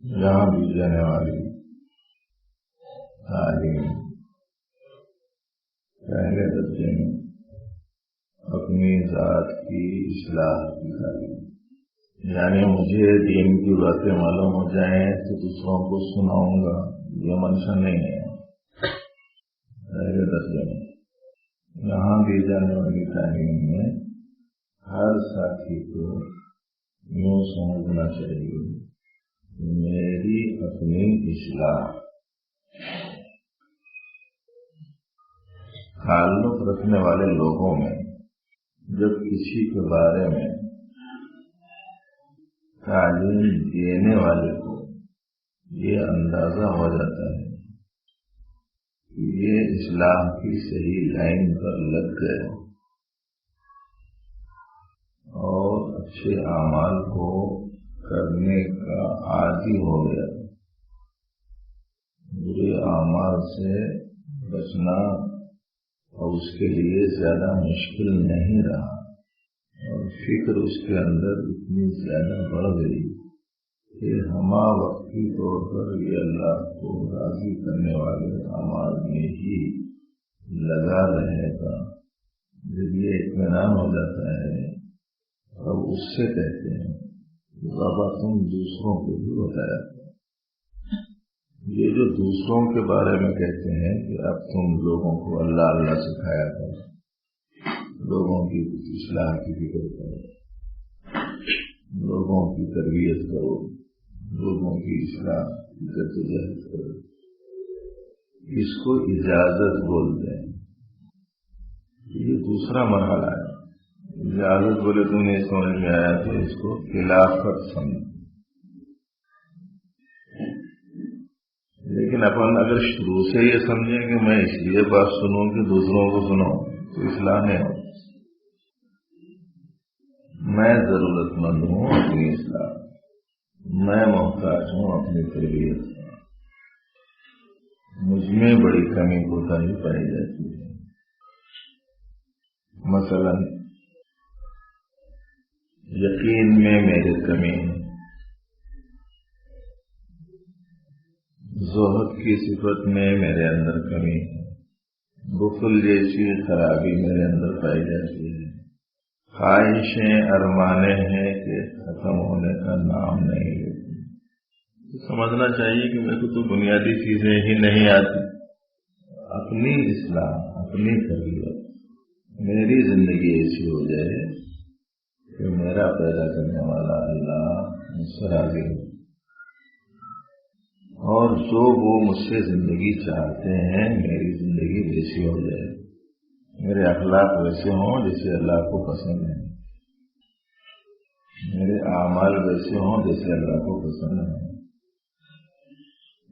یہاں دی جانے والی تعلیم پہلے درجے میں اپنی ذات کی اصلاح کی تعلیم، یعنی مجھے دین کی باتیں معلوم ہو جائیں تو دوسروں کو سناؤں گا، یہ منشا نہیں ہے پہلے درجے میں۔ یہاں دی جانے والی تعلیم میں ہر ساتھی کو یوں سمجھنا چاہیے کہ میری اپنی اصلاح، تعلق رکھنے والے لوگوں میں جب کسی کے بارے میں تعلیم دینے والے کو یہ اندازہ ہو جاتا ہے کہ یہ اصلاح کی صحیح لائن پر لگ گئے اور اچھے اعمال کو کرنے کا عادی ہو گیا، برے اعمال سے بچنا اور اس کے لیے زیادہ مشکل نہیں رہا، اور فکر اس کے اندر اتنی زیادہ بڑھ گئی کہ ہمہ وقتی طور پر یہ اللہ کو راضی کرنے والے اعمال میں ہی لگا رہے گا۔ جب یہ اطمینان ہو جاتا ہے اب اس سے کہتے ہیں بابا تم دوسروں کو بھی بتایا، یہ جو دوسروں کے بارے میں کہتے ہیں کہ اب تم لوگوں کو اللہ اللہ سکھایا کرو، لوگوں کی اصلاح کی فکر کرو، لوگوں کی تربیت کرو، لوگوں کی اصلاح کی جدوجہد کرو، اس کو اجازت بولتے ہیں۔ یہ دوسرا مرحلہ ہے۔ اجازت بولے تو نہیں سمجھ میں آیا تو اس کو خلافت سمجھ، لیکن اپن اگر شروع سے یہ سمجھیں کہ میں اس لیے بات سنوں کہ دوسروں کو سنوں تو اصلاح نہیں ہو۔ میں ضرورت مند ہوں اپنی اصلاح، میں محتاج ہوں اپنی تربیت، مجھ میں بڑی کمی کوتاہی پائی جاتی ہے۔ مثلا یقین میں میرے کمی ہے، زہد کی صفت میں میرے اندر کمی ہے، بخل جیسی خرابی میرے اندر پائی جاتی ہے، خواہشیں ارمانے ہیں کہ ختم ہونے کا نام نہیں لیتی۔ سمجھنا چاہیے کہ میرے کو تو بنیادی چیزیں ہی نہیں آتی۔ اپنی اصلاح، اپنی تربیت، میری زندگی ایسی ہو جائے کہ میرا پیدا کرنے والا اللہ مجھ سے راضی ہو، اور جو وہ مجھ سے زندگی چاہتے ہیں میری زندگی ویسی ہو جائے، میرے اخلاق ویسے ہوں جیسے اللہ کو پسند ہے، میرے اعمال ویسے ہوں جیسے اللہ کو پسند ہے،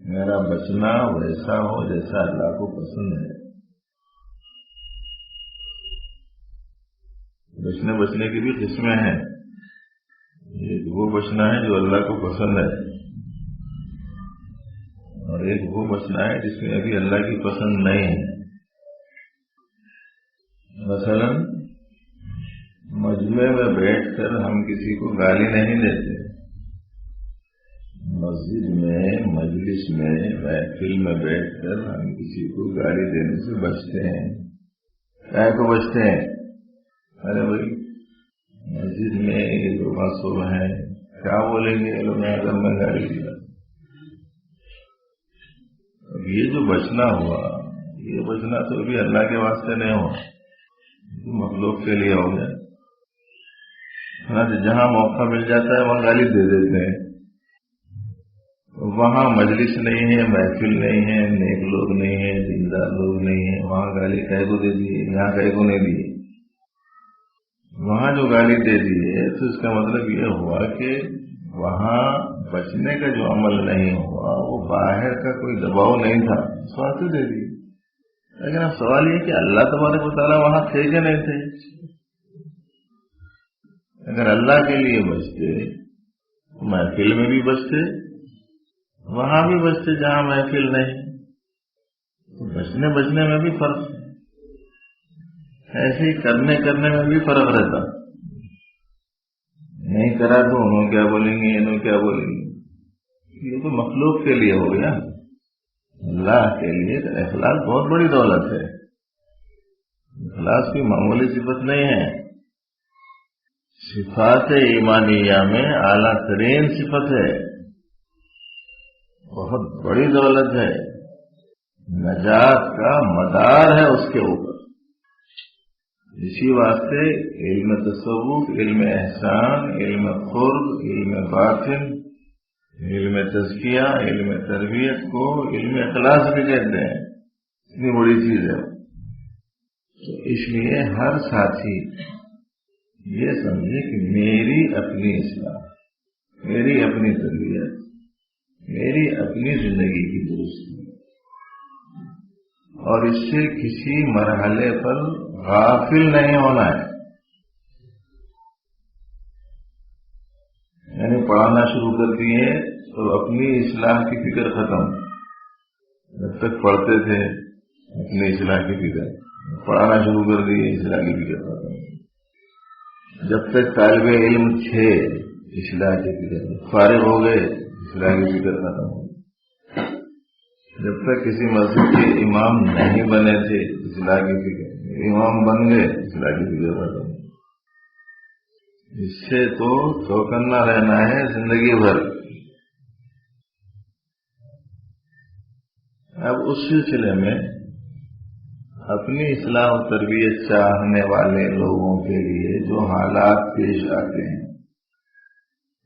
میرا بچنا ویسا ہو جیسا اللہ کو پسند ہے۔ بچنے کی بھی قسمیں ہیں، ایک وہ بچنا ہے جو اللہ کو پسند ہے، اور ایک وہ بچنا ہے جس میں ابھی اللہ کی پسند نہیں ہے۔ مثلا مجمع میں بیٹھ کر ہم کسی کو گالی نہیں دیتے، مسجد میں، مجلس میں، محفل میں بیٹھ کر ہم کسی کو گالی دینے سے بچتے ہیں۔ کیا کو بچتے ہیں؟ ارے بھائی مسجد میں یہ لوگ سو ہیں، کیا بولیں گے یہ لوگ اگر میں گالی دیا؟ اب یہ جو بچنا ہوا، یہ بچنا تو ابھی اللہ کے واسطے نہیں ہوا، مخلوق کے لیے ہو گیا۔ جہاں موقع مل جاتا ہے وہاں گالی دے دیتے ہیں، وہاں مجلس نہیں ہے، محفل نہیں ہے، نیک لوگ نہیں ہیں، دیندار لوگ نہیں ہیں، وہاں گالی کہے کو دے دیے، یہاں کہے کو نہیں دیے۔ وہاں جو گالی دے دیے تو اس کا مطلب یہ ہوا کہ وہاں بچنے کا جو عمل نہیں ہوا، وہ باہر کا کوئی دباؤ نہیں تھا، سوال تو دے دی۔ لیکن اب سوال یہ کہ اللہ تبارک و تعالیٰ وہاں تھے کہ نہیں تھے؟ اگر اللہ کے لیے بچتے محفل میں بھی بچتے، وہاں بھی بچتے جہاں محفل نہیں، بچنے میں بھی فرق ہے۔ ایسے ہی کرنے میں بھی فرق رہتا. نہیں کرا تو انہوں کیا بولیں گے، انہوں کیا بولیں گے. یہ تو مخلوق کے لیے ہو گیا، اللہ کے لیے تو اخلاص بہت بڑی دولت ہے. اخلاص کی معمولی صفت نہیں ہے، صفات ایمانیہ میں اعلیٰ ترین صفت ہے، بہت بڑی دولت ہے، نجات کا مدار ہے اس کے اوپر. اسی واسطے علم تصوف، علم احسان، علم قرب، علم باطن، علم تزکیہ، علم تربیت کو علم اخلاص بھی کہتے ہیں. اتنی بڑی چیز ہے. تو اس لیے ہر ساتھی یہ سمجھے کہ میری اپنی اصلاح، میری اپنی تربیت، میری اپنی زندگی کی درستی، اور اس سے کسی مرحلے پر غافل نہیں ہونا ہے. یعنی پڑھانا شروع کر دیے تو اپنی اصلاح کی فکر ختم. جب تک پڑھتے تھے اپنی اصلاح کی فکر، پڑھانا شروع کر دیے اصلاح کی فکر ختم. جب تک طالب علم تھے اصلاح کی فکر، فارغ ہو گئے اصلاح کی فکر ختم. جب تک کسی مسجد کے امام نہیں بنے تھے اصلاح کی فکر، امام بن گئے اصلاح کی فکر ختم. اس سے تو چوکنا رہنا ہے زندگی بھر. اب اس سلسلے میں اپنی اصلاح و تربیت چاہنے والے لوگوں کے لیے جو حالات پیش آتے ہیں،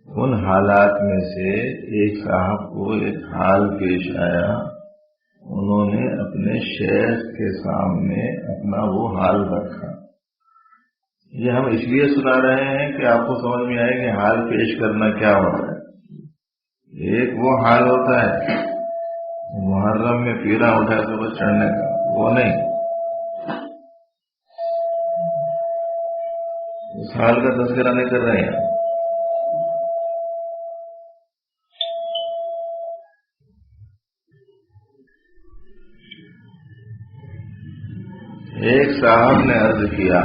ان حالات میں سے ایک صاحب کو ایک حال پیش آیا. انہوں نے اپنے شیخ کے سامنے اپنا وہ حال رکھا. یہ ہم اس لیے سنا رہے ہیں کہ آپ کو سمجھ میں آئے کہ حال پیش کرنا کیا ہوتا ہے. ایک وہ حال ہوتا ہے محرم میں پیرا اٹھا صبح چڑھنے کا، وہ نہیں. اس حال کا تذکرہ نہیں کر رہے ہیں. ایک صاحب نے عرض کیا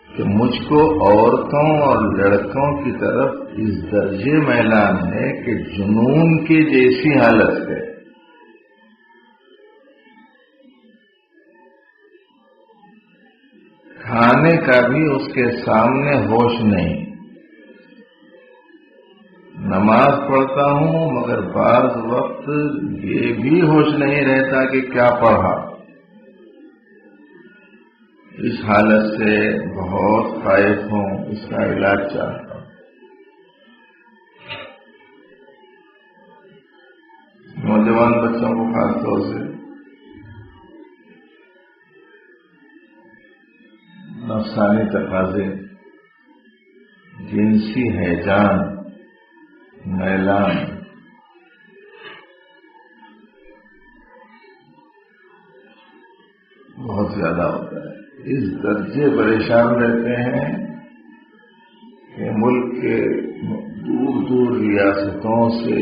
کہ مجھ کو عورتوں اور لڑکوں کی طرف اس درجے میلان ہے کہ جنون کی جیسی حالت ہے. کھانے کا بھی اس کے سامنے ہوش نہیں. نماز پڑھتا ہوں مگر بعض وقت یہ بھی ہوش نہیں رہتا کہ کیا پڑھا. اس حالت سے بہت خائف ہوں، اس کا علاج چاہتا ہوں. نوجوان بچوں کو خاص طور سے نفسانی تقاضے، جنسی ہیجان، میلان، بہت زیادہ ہوتا ہے. اس درجے پریشان رہتے ہیں کہ ملک کے دور دور ریاستوں سے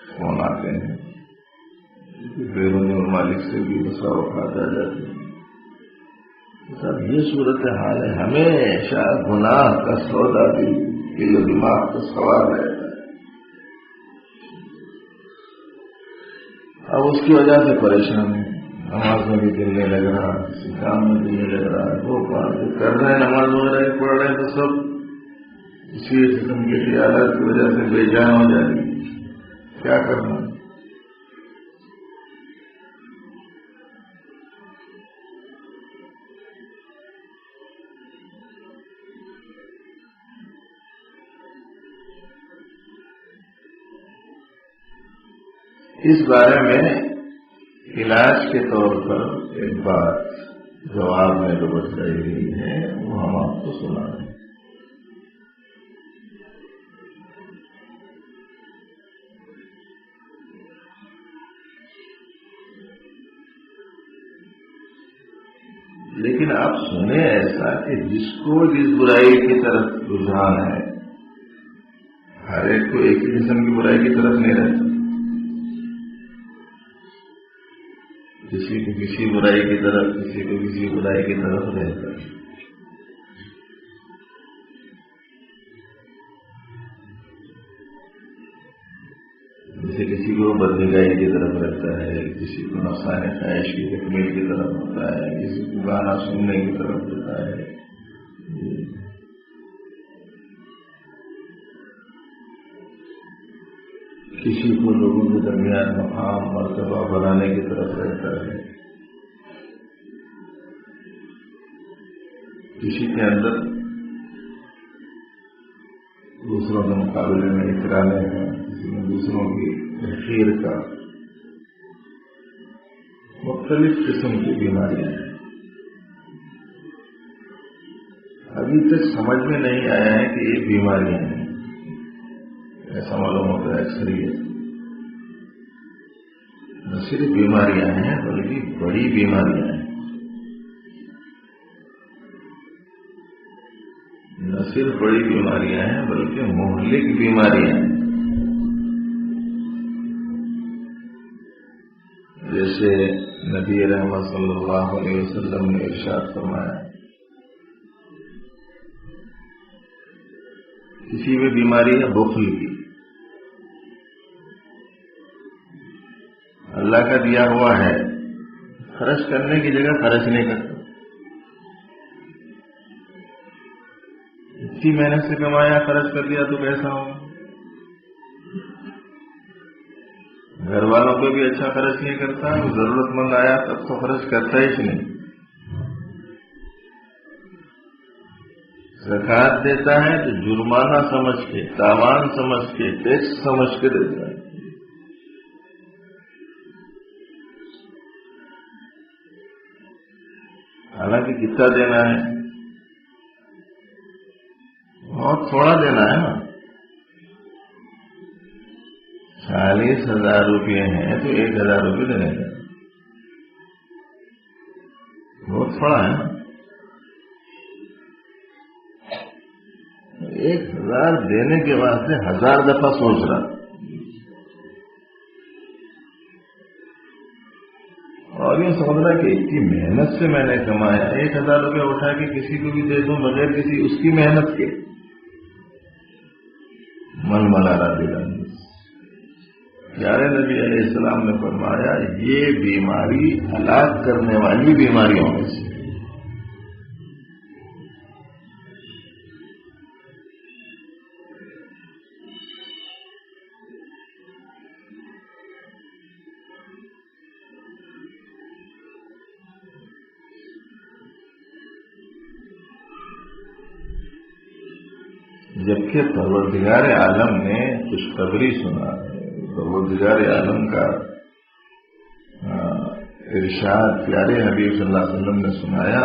فون آتے ہیں، بیرونی ممالک سے بھی مساوقات آ جاتے ہیں. سب یہ صورتحال ہے. ہمیشہ گناہ کا سودا دل و دماغ کا سوال رہتا ہے. اب اس کی وجہ سے پریشان ہے. نماز میں بھی دل نہیں لگ رہا، کسی کام میں دل نہیں لگ رہا. وہ کام کر رہے ہیں، نماز وغیرہ پڑھ رہے ہیں، تو سب اسی قسم کی حالات کی وجہ سے بے جان ہو جائے گی. کیا کرنا؟ اس بارے میں علاج کے طور پر ایک بات جواب میں جو بتائی گئی ہے وہ ہم آپ کو سنا رہے ہیں. لیکن آپ سنیں ایسا کہ جس کو جس برائی کی طرف رجحان ہے، ہر ایک کو ایک ہی قسم کی برائی کی طرف نہیں رہتا. کسی کو کسی برائی کی طرف، کسی کو کسی برائی کی طرف رہتا ہے. جیسے کسی کو بدنگاہی کی طرف رہتا ہے، کسی کو نفسانی خواہش کی تکمیل کی طرف ہوتا ہے، کسی کو گانا سننے کی طرف ہوتا ہے. کسی کو لوگوں کے درمیان مقام مرتبہ بنانے کی طرف رہتا ہے. کسی کے اندر دوسروں کے مقابلے میں اکرامے ہیں، کسی میں دوسروں کی تحقیر کا. مختلف قسم کی بیماریاں ہیں. ابھی تک سمجھ میں نہیں آیا ہے کہ یہ بیماریاں ہیں. ایسا معلوم ہوتا ہے اکثریت نہ صرف بیماریاں ہیں بلکہ بڑی بیماریاں ہیں. نہ صرف بڑی بیماریاں ہیں بلکہ مہلک بیماریاں ہیں. جیسے نبی رحمت صلی اللہ علیہ وسلم نے ارشاد فرمایا، کسی میں بیماری ہے بخل کی، اللہ کا دیا ہوا ہے، خرچ کرنے کی جگہ خرچ نہیں کرتا. اتنی محنت سے کمایا خرچ کر دیا تو کیسا ہوگا؟ گھر والوں کو بھی اچھا خرچ نہیں کرتا، ضرورت مند آیا تب تو خرچ کرتا ہی نہیں. زکوٰۃ دیتا ہے تو جرمانہ سمجھ کے، تاوان سمجھ کے، ٹیکس سمجھ کے دیتا ہے. حالانکہ کتنا دینا ہے؟ بہت تھوڑا دینا ہے نا. 40,000 روپئے ہیں تو 1,000 روپئے دینے کا، بہت تھوڑا ہے نا. 1,000 دینے کے واسطے 1000 دفعہ سوچ رہا. اور یہ سمجھ رہا کہ اتنی محنت سے میں نے کمایا، 1,000 روپئے اٹھا کے کسی کو بھی دے دوں بغیر کسی اس کی محنت کے. من ملا رہا دل. پیارے نبی علیہ السلام نے فرمایا یہ بیماری ہلاک کرنے والی بیماریوں میں سے. جبکہ پروردگار عالم نے خوشخبری سنا، پروردگار عالم کا ارشاد پیارے حبیب صلی اللہ علیہ وسلم نے سنایا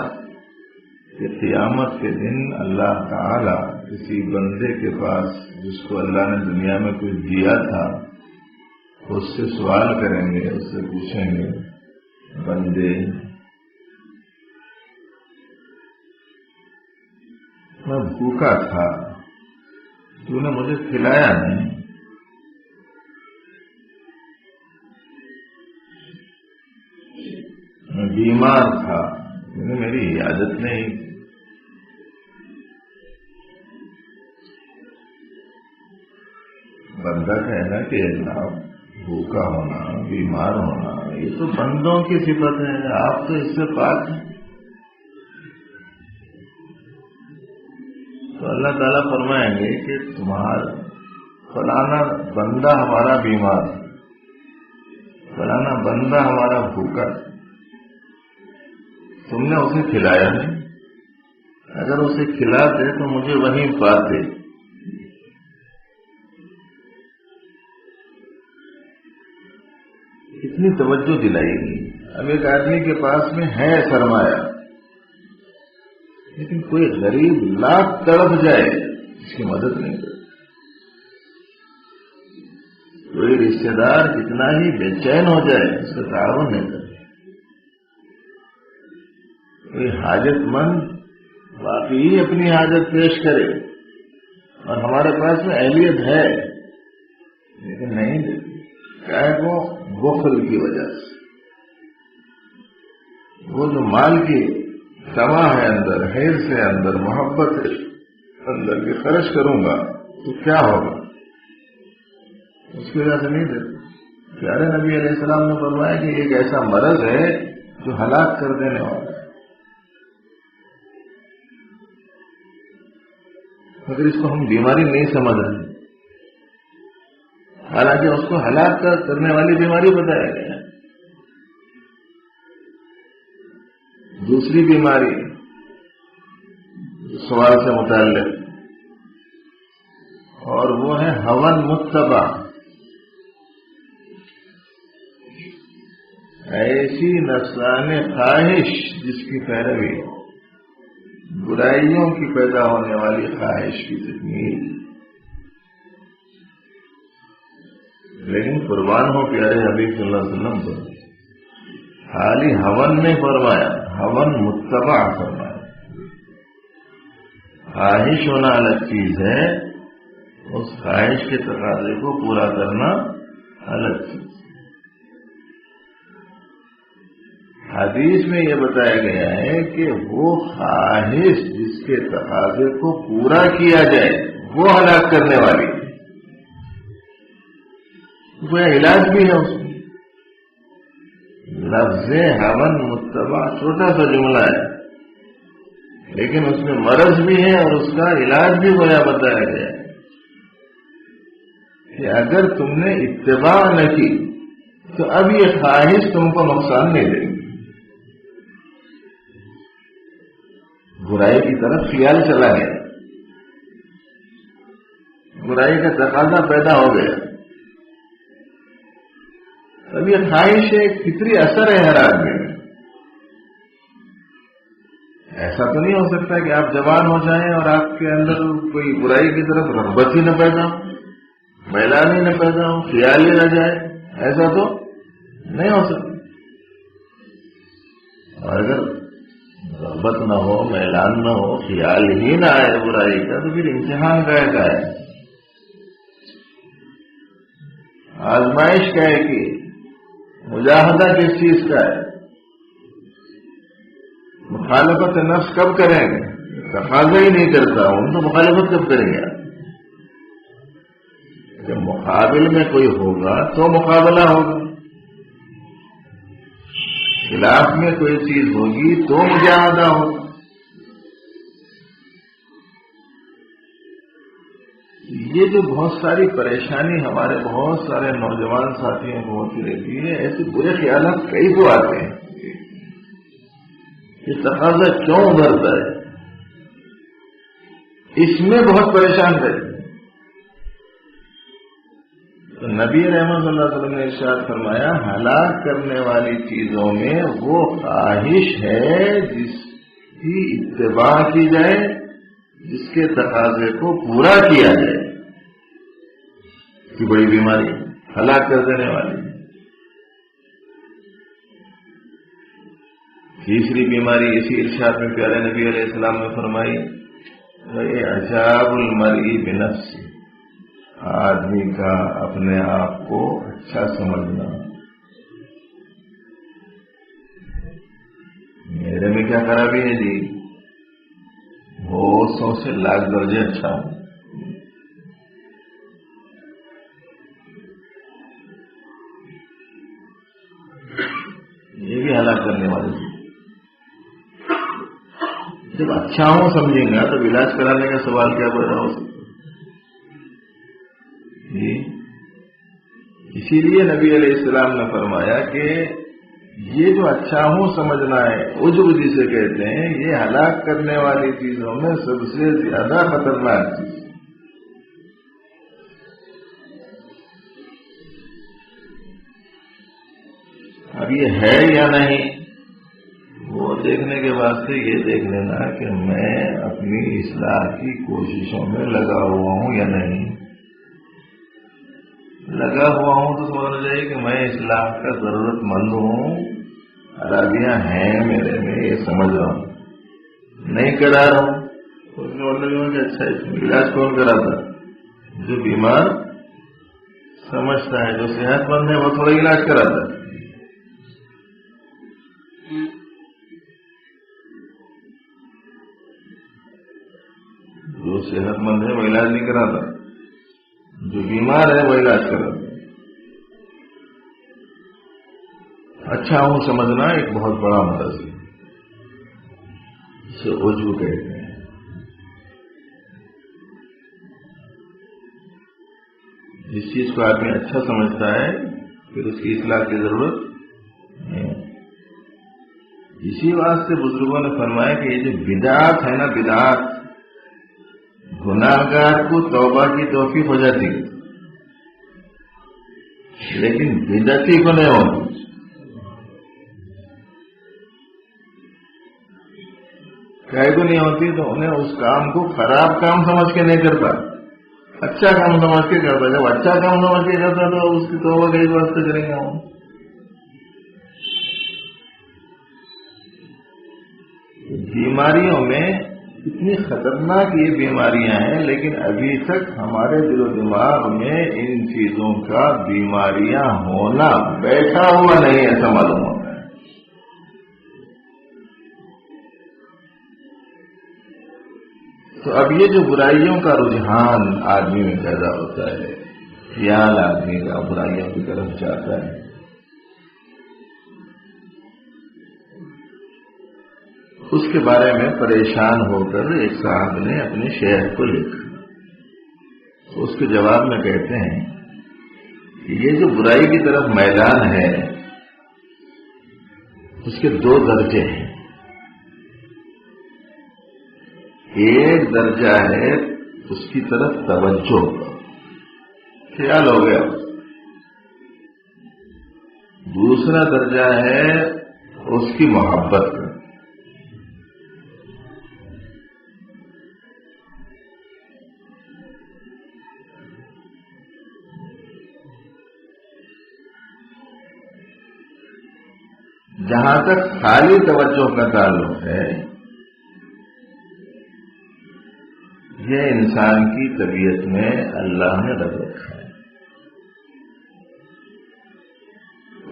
کہ قیامت کے دن اللہ تعالی کسی بندے کے پاس جس کو اللہ نے دنیا میں کچھ دیا تھا اس سے سوال کریں گے، اس سے پوچھیں گے، بندے میں بھوکا تھا، تو نے مجھے کھلایا نہیں، میں بیمار تھا، تو نے میری عادت نہیں. بندہ کہنا کہ اللہ بھوکا ہونا، بیمار ہونا یہ تو بندوں کی صفت ہے، آپ تو اس سے پاک ہیں. تو اللہ تعالیٰ فرمائیں گے کہ تمہارا فلانا بندہ ہمارا بیمار، فلانا بندہ ہمارا بھوکا، تم نے اسے کھلایا نہیں. اگر اسے کھلاتے تو مجھے وہیں پاتے. اتنی توجہ دلائی گئی. اب ایک آدمی کے پاس میں ہے سرمایہ، لیکن کوئی غریب لاکھ تڑپ جائے اس کی مدد نہیں کرے. کوئی رشتے دار کتنا ہی بے چین ہو جائے اس کا تعاون نہیں کرے. کوئی حاجت مند واقعی اپنی حاجت پیش کرے اور ہمارے پاس میں اہلیت ہے لیکن نہیں دیتی، کیا ہے وہ بخل کی وجہ سے. وہ جو مال کی تما ہے اندر، حیض سے اندر، محبت ہے اندر کہ خرچ کروں گا تو کیا ہوگا، اس کی وجہ سے نہیں دیتے۔ پیارے نبی علیہ السلام نے فرمایا کہ ایک ایسا مرض ہے جو ہلاک کر دینے والا ہے، مگر اس کو ہم بیماری نہیں سمجھ رہے، حالانکہ اس کو ہلاک کرنے والی بیماری بتایا گیا ہے۔ دوسری بیماری سوال سے متعلق، اور وہ ہے ہون متبع، ایسی نفسانی خواہش جس کی پیروی ہو، برائیوں کی پیدا ہونے والی خواہش کی تکمیل۔ لیکن قربان ہو پیارے حبیب صلی اللہ علیہ وسلم کو خالی ہون نہیں فرمایا، ہون متبع فرمایا۔ خواہش ہونا الگ چیز ہے، اس خواہش کے تقاضے کو پورا کرنا الگ چیز۔ حدیث میں یہ بتایا گیا ہے کہ وہ خواہش جس کے تقاضے کو پورا کیا جائے وہ ہلاک کرنے والی ہے، وہ علاج بھی ہے۔ اس میں لفظ ہون متبع چھوٹا سا جملہ ہے، لیکن اس میں مرض بھی ہے اور اس کا علاج بھی گویا بتایا گیا ہے کہ اگر تم نے اتباع نہ کی تو اب یہ خواہش تم کو نقصان نہیں دے گی، برائی کی طرف خیال چلا گیا، برائی کا تقاضا پیدا ہو گیا، اب یہ خواہش ایک فطری اثر ہے ہر آدمی میں۔ ایسا تو نہیں ہو سکتا کہ آپ جوان ہو جائیں اور آپ کے اندر کوئی برائی کی طرف رغبت ہی نہ پیدا ہو، میلان ہی نہ پیدا ہو، خیال ہی نہ جائے، ایسا تو نہیں ہو سکتا۔ اور اگر رغبت نہ ہو، میلان نہ ہو، خیال ہی نہ آئے برائی کا، تو پھر امتحان کا ہے، آزمائش کا ہے کہ مجاہدہ کس چیز کا ہے، مخالفت نفس کب کریں گے، تقاضا ہی نہیں کرتا ہوں تو مخالفت کب کریں گے؟ جب مقابل میں کوئی ہوگا تو مقابلہ ہوگا، خلاف میں کوئی چیز ہوگی تو مجاہدہ ہوگا۔ یہ جو بہت ساری پریشانی ہمارے بہت سارے نوجوان ساتھیوں کو ہوتی رہتی ہے، ایسے برے خیالات کئی کو آتے ہیں، یہ تقاضا کیوں ابھرتا ہے، اس میں بہت پریشان رہتے ہیں۔ تو نبی رحمت صلی اللہ علیہ وسلم نے ارشاد فرمایا ہلاک کرنے والی چیزوں میں وہ خواہش ہے جس کی اتباع کی جائے، جس کے تقاضے کو پورا کیا جائے، کہ بڑی بیماری ہلاک کر دینے والی۔ تیسری بیماری اسی ارشاد میں پیارے نبی علیہ السلام نے فرمائی اعجاب المرء بنفسہ، آدمی کا اپنے آپ کو اچھا سمجھنا، میرے میں کیا خرابی ہے جی، وہ 100 سے لاکھ درجے اچھا ہوں۔ یہ بھی ہلاک کرنے والی چیز۔ جب اچھا ہوں سمجھیں گا تو علاج کرانے کا سوال کیا پیدا ہو سکتا جی؟ اسی لیے نبی علیہ السلام نے فرمایا کہ یہ جو اچھا ہوں سمجھنا ہے، عجب جسے کہتے ہیں، یہ ہلاک کرنے والی چیزوں میں سب سے زیادہ خطرناک چیز۔ اب یہ ہے یا نہیں، وہ دیکھنے کے بعد سے یہ دیکھ لینا کہ میں اپنی اصلاح کی کوششوں میں لگا ہوا ہوں یا نہیں۔ لگا ہوا ہوں تو سمجھ جائے کہ میں اصلاح کا ضرورت مند ہوں، خرابیاں ہیں میرے میں، یہ سمجھ رہا ہوں، نہیں کرا رہا ہوں تو اس میں مطلب کہ اچھا اس میں علاج کون کراتا؟ جو بیمار سمجھتا ہے، جو صحت مند ہے وہ تھوڑا علاج کراتا ہے۔ صحت مند ہے وہ علاج نہیں کراتا، جو بیمار ہے وہ علاج کراتا۔ اچھا ہوں سمجھنا ایک بہت بڑا مرض ہے، اسے عجب کہتے ہیں۔ جس چیز کو آدمی اچھا سمجھتا ہے پھر اس کی اصلاح کی ضرورت نہیں۔ اسی واسطے بزرگوں نے فرمایا کہ یہ جو بدعات ہے نا، بدعات گناہگار کو توبہ کی توفیق ہو جاتی ہے لیکن بدعتی کو نہیں ہوتی۔ کائے کو نہیں ہوتی؟ تو انہیں اس کام کو خراب کام سمجھ کے نہیں کرتا، اچھا کام سمجھ کے کرتا۔ جب اچھا کام سمجھ کے کرتا تو اس کی توبہ کئی واسطے کریں گے ہم۔ بیماریوں میں اتنی خطرناک یہ بیماریاں ہیں، لیکن ابھی تک ہمارے دل و دماغ میں ان چیزوں کا بیماریاں ہونا بیٹھا ہوا نہیں، ایسا معلوم ہوتا ہے۔ تو اب یہ جو برائیوں کا رجحان آدمی میں پیدا ہوتا ہے، خیال آدمی کا برائیوں کی طرف جاتا ہے، اس کے بارے میں پریشان ہو کر ایک صاحب نے اپنے شیخ کو لکھا۔ اس کے جواب میں کہتے ہیں کہ یہ جو برائی کی طرف میدان ہے اس کے دو درجے ہیں۔ ایک درجہ ہے اس کی طرف توجہ کا، خیال ہو گیا۔ دوسرا درجہ ہے اس کی محبت کا۔ جہاں تک خالی توجہ کا تعلق ہے، یہ انسان کی طبیعت میں اللہ نے رکھ رکھا ہے،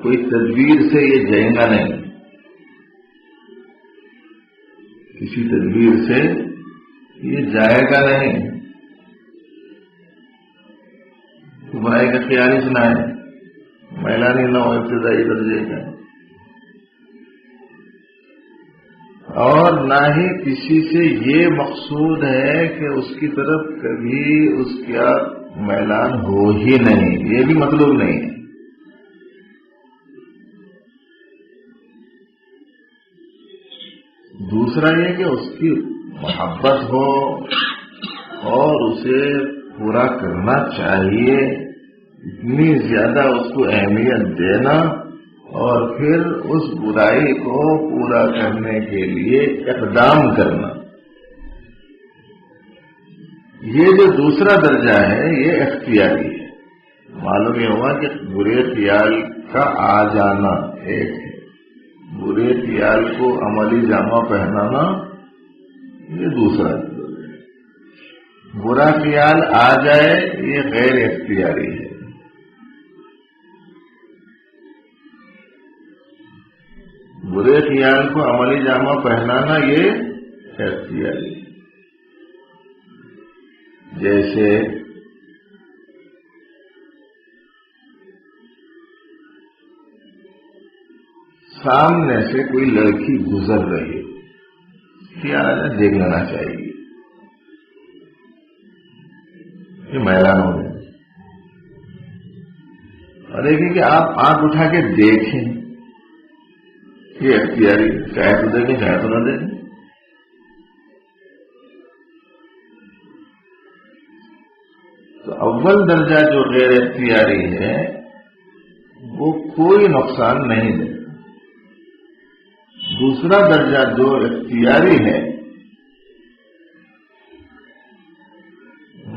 کوئی تدبیر سے یہ جائے گا نہیں، کسی تدبیر سے یہ جائے گا نہیں۔ برائی کا خیال ہی نہ ہے، میلانی نہ ہو ابتدائی درجے کا، اور نہ ہی کسی سے یہ مقصود ہے کہ اس کی طرف کبھی اس کا میلان ہو ہی نہیں، یہ بھی مطلوب نہیں ہے۔ دوسرا یہ کہ اس کی محبت ہو اور اسے پورا کرنا چاہیے، اتنی زیادہ اس کو اہمیت دینا اور پھر اس برائی کو پورا کرنے کے لیے اقدام کرنا۔ یہ جو دوسرا درجہ ہے یہ اختیاری ہے۔ معلوم یہ ہوا کہ برے خیال کا آ جانا ایک ہے، برے خیال کو عملی جامہ پہنانا یہ دوسرا درجہ ہے۔ برا خیال آ جائے یہ غیر اختیاری ہے۔ برے خیال کو عملی جامہ پہنانا یہ اختیاری ہے۔ جیسے سامنے سے کوئی لڑکی گزر رہی ہے، خیال ہے دیکھ لینا چاہیے، یہ میلان ہو گیا، اور ایک ہے کہ آپ آنکھ اٹھا کے دیکھیں، یہ اختیاری، چاہے تو دیکھیں چاہے تو نہ دیکھیں۔ تو اول درجہ جو غیر اختیاری ہے وہ کوئی نقصان نہیں دے۔ دوسرا درجہ جو اختیاری ہے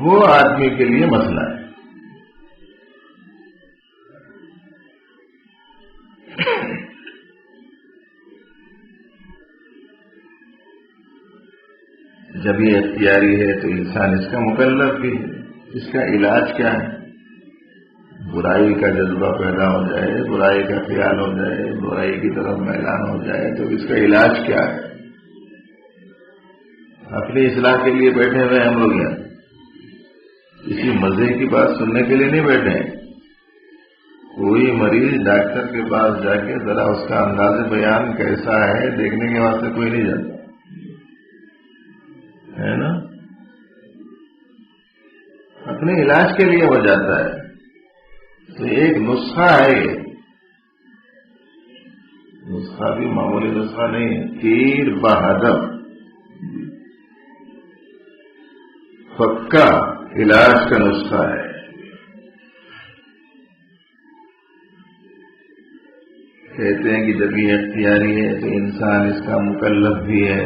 وہ آدمی کے لیے مسئلہ ہے۔ جب یہ اختیاری ہے تو انسان اس کا مکلف بھی ہے۔ اس کا علاج کیا ہے؟ برائی کا جذبہ پیدا ہو جائے، برائی کا خیال ہو جائے، برائی کی طرف میلان ہو جائے تو اس کا علاج کیا ہے؟ اپنی اصلاح کے لیے بیٹھے ہوئے ہم لوگ یہاں کسی مزے کی بات سننے کے لیے نہیں بیٹھے ہیں. کوئی مریض ڈاکٹر کے پاس جا کے ذرا اس کا انداز بیان کیسا ہے دیکھنے کے واسطے کوئی نہیں جاتا ہے نا. اپنے علاج کے لیے وہ جاتا ہے. تو ایک نسخہ ہے، یہ نسخہ بھی معمولی نسخہ نہیں ہے. تیر بہادر پکا علاج کا نسخہ ہے. کہتے ہیں کہ جب یہ اختیاری ہے تو انسان اس کا مکلف بھی ہے.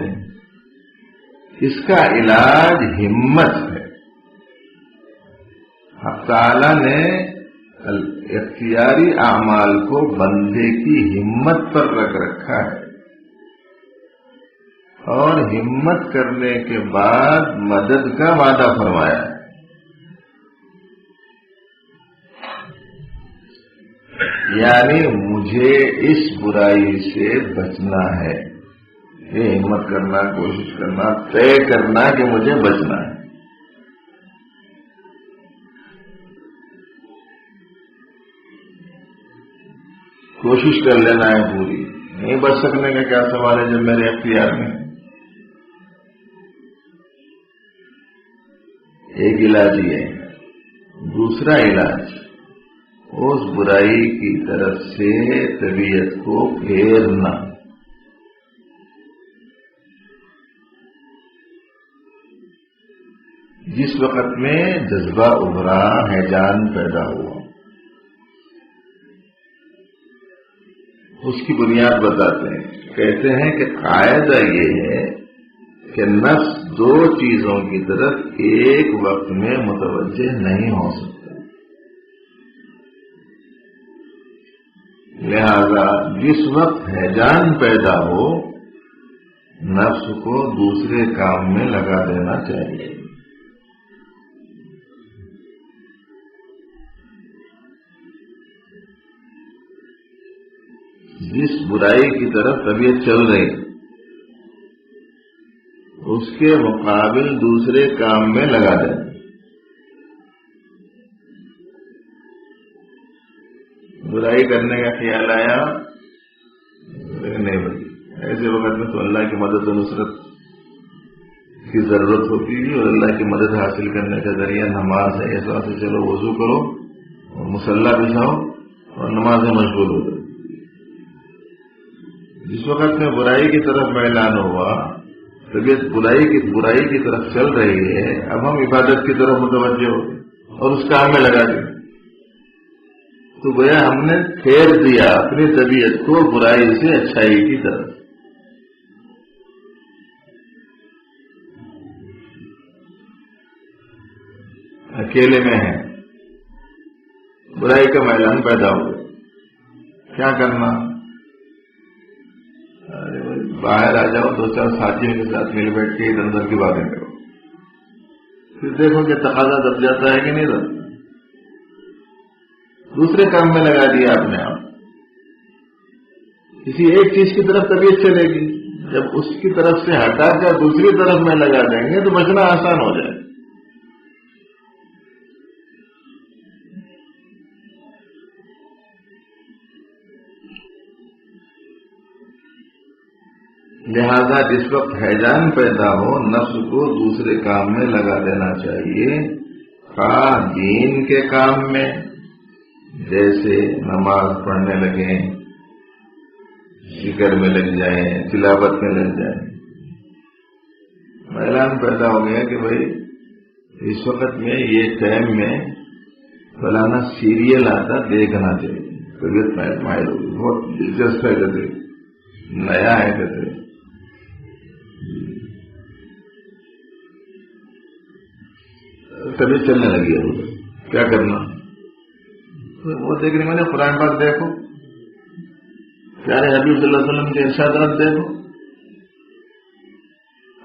اس کا علاج ہمت ہے. حق تعالی نے اختیاری اعمال کو بندے کی ہمت پر رکھ رکھا ہے، اور ہمت کرنے کے بعد مدد کا وعدہ فرمایا ہے. یعنی مجھے اس برائی سے بچنا ہے، یہ ہمت کرنا، کوشش کرنا، طے کرنا کہ مجھے بچنا ہے. کوشش کر لینا ہے پوری. نہیں بچ سکنے کا کیا سوال ہے جب میرے اختیار میں. ایک علاج یہ ہے. دوسرا علاج اس برائی کی طرف سے طبیعت کو پھیرنا. جس وقت میں جذبہ ابھرا، ہیجان پیدا ہوا، اس کی بنیاد بتاتے ہیں. کہتے ہیں کہ قاعدہ یہ ہے کہ نفس دو چیزوں کی طرف ایک وقت میں متوجہ نہیں ہو سکتا. لہذا جس وقت ہیجان پیدا ہو، نفس کو دوسرے کام میں لگا دینا چاہیے. جس برائی کی طرف طبیعت چل رہی اس کے مقابل دوسرے کام میں لگا دیں. برائی کرنے کا خیال آیا نہیں بھائی، ایسے وقت میں تو اللہ کی مدد و نصرت کی ضرورت ہوتی ہے، اور اللہ کی مدد حاصل کرنے کا ذریعہ نماز ہے. ایسا سے چلو وضو کرو اور مصلی بچھاؤ اور نماز میں مشغول ہو جاؤ. جس وقت میں برائی کی طرف اعلان ہوا، طبیعت برائی کی طرف چل رہی ہے، اب ہم عبادت کی طرف متوجہ ہو گئے اور اس کام میں لگا دیں، تو گویا ہم نے پھیر دیا اپنی طبیعت کو برائی سے اچھائی کی طرف. اکیلے میں ہیں، برائی کا میلان پیدا ہو گیا، کیا کرنا؟ باہر آ جاؤ، دو چار ساتھیوں کے ساتھ مل بیٹھ کے ادھر ادھر کی باتیں کرو، پھر دیکھو کہ تقاضا دب جاتا ہے کہ نہیں دب. دوسرے کام میں لگا دیا آپ نے. آپ کسی ایک چیز کی طرف طبیعت چلے گی، جب اس کی طرف سے ہٹا کر دوسری طرف میں لگا دیں گے تو بچنا آسان ہو جائے. لہذا جس وقت ہیجان پیدا ہو، نفس کو دوسرے کام میں لگا دینا چاہیے. خواہ دین کے کام میں، جیسے نماز پڑھنے لگیں، ذکر میں لگ جائیں، تلاوت میں لگ جائیں. اعلان پیدا ہو گیا کہ بھائی اس وقت میں یہ ٹائم میں فلانا سیریل آتا، دیکھنا چاہیے. طبیعت مائل ہوگی، بہت دلچسپ ہے، کہتے نیا ہے، کہتے طبیعت چلنے لگی ہے. کیا کرنا؟ وہ دیکھنے میں نے قرآن پاک دیکھو، پیارے حبیب صلی اللہ علیہ وسلم کے ارشادات دیکھو،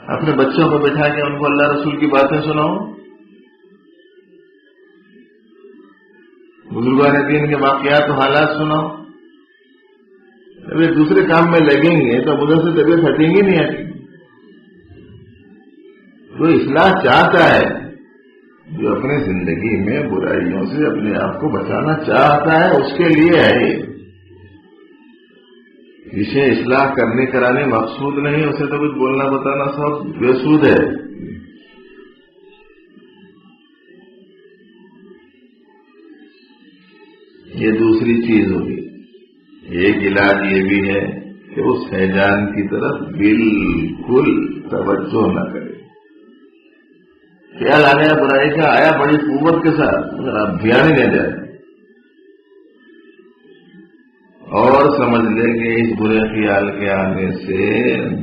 اپنے بچوں کو بٹھا کے ان کو اللہ رسول کی باتیں سناؤ، بزرگان دین کے واقعات و حالات سناؤ. ابھی دوسرے کام میں لگیں گے تو ادھر سے طبیعت ہٹیں گی نہیں ہٹیں گی. جو اصلاح چاہتا ہے، جو اپنی زندگی میں برائیوں سے اپنے آپ کو بچانا چاہتا ہے، اس کے لیے ہے یہ۔ جسے اصلاح کرنے کرانے مقصود نہیں، اسے تو کچھ بولنا بتانا سب بے سود ہے۔ یہ دوسری چیز ہوگی۔ ایک علاج یہ بھی ہے کہ اس ہیجان کی طرف بالکل توجہ نہ کرے۔ خیال آ گیا برائی کا، آیا بڑی قوت کے ساتھ، مگر آپ دھیان ہی نہیں جائے اور سمجھ لے کہ اس برے خیال کے آنے سے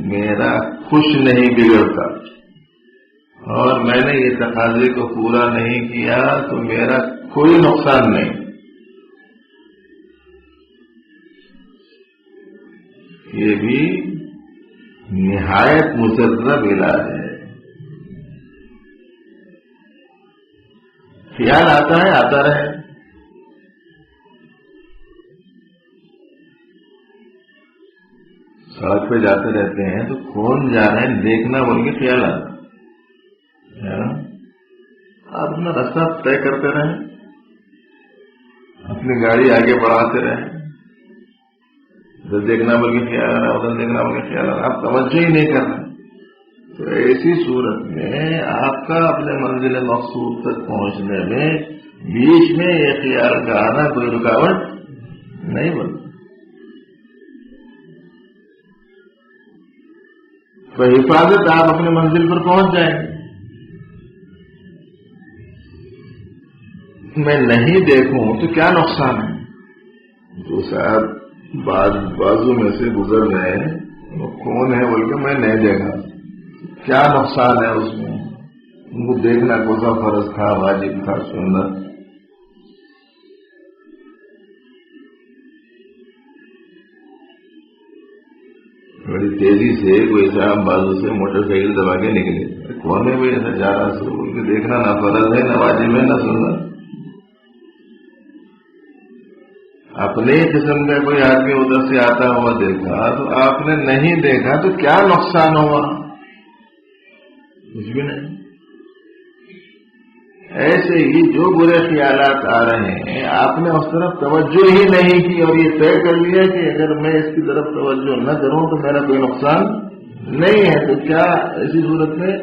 میرا کچھ نہیں بگڑتا، اور میں نے یہ تقاضے کو پورا نہیں کیا تو میرا کوئی نقصان نہیں۔ یہ بھی نہایت مجرب علاج ہے۔ خیال آتا ہے، آتا رہے۔ سڑک پہ جاتے رہتے ہیں تو کون جا رہے ہیں دیکھنا بول کے خیال آتا ہے، آپ اپنا راستہ طے کرتے رہیں، اپنی گاڑی آگے بڑھاتے رہیں، ادھر دیکھنا بول کے خیال آ رہا ہے، ادھر دیکھنا بول کے خیال آ رہا ہے، آپ توجہ ہی نہیں کر رہے۔ تو ایسی صورت میں آپ کا اپنے منزل مقصود تک پہنچنے میں بیچ میں یہ خیال کا آنا کوئی رکاوٹ نہیں بنتا۔ تو حفاظت آپ اپنے منزل پر پہنچ جائیں گے۔ میں نہیں دیکھوں تو کیا نقصان ہے؟ جو صاحب بازو میں سے گزر رہے ہیں وہ کون ہے بول کے میں نہیں دیکھا، کیا نقصان ہے اس میں؟ ان کو دیکھنا کون سا فرض تھا، واجب تھا، سنت؟ بڑی تیزی سے کوئی صاحب بازو سے موٹر سائیکل دبا کے نکلے، کون ہے بھائی ایسا جا رہا سو بول کے دیکھنا نہ فرض ہے، نہ واجب ہے، نہ سنت۔ اپنے قسم کا کوئی آدمی ادھر سے آتا ہوا دیکھا تو آپ نے نہیں دیکھا تو کیا نقصان ہوا؟ کچھ بھی نہیں۔ ایسے ہی جو برے خیالات آ رہے ہیں آپ نے اس طرف توجہ ہی نہیں کی اور یہ طے کر لیا کہ اگر میں اس کی طرف توجہ نہ کروں تو میرا کوئی نقصان نہیں ہے، تو کیا ایسی صورت میں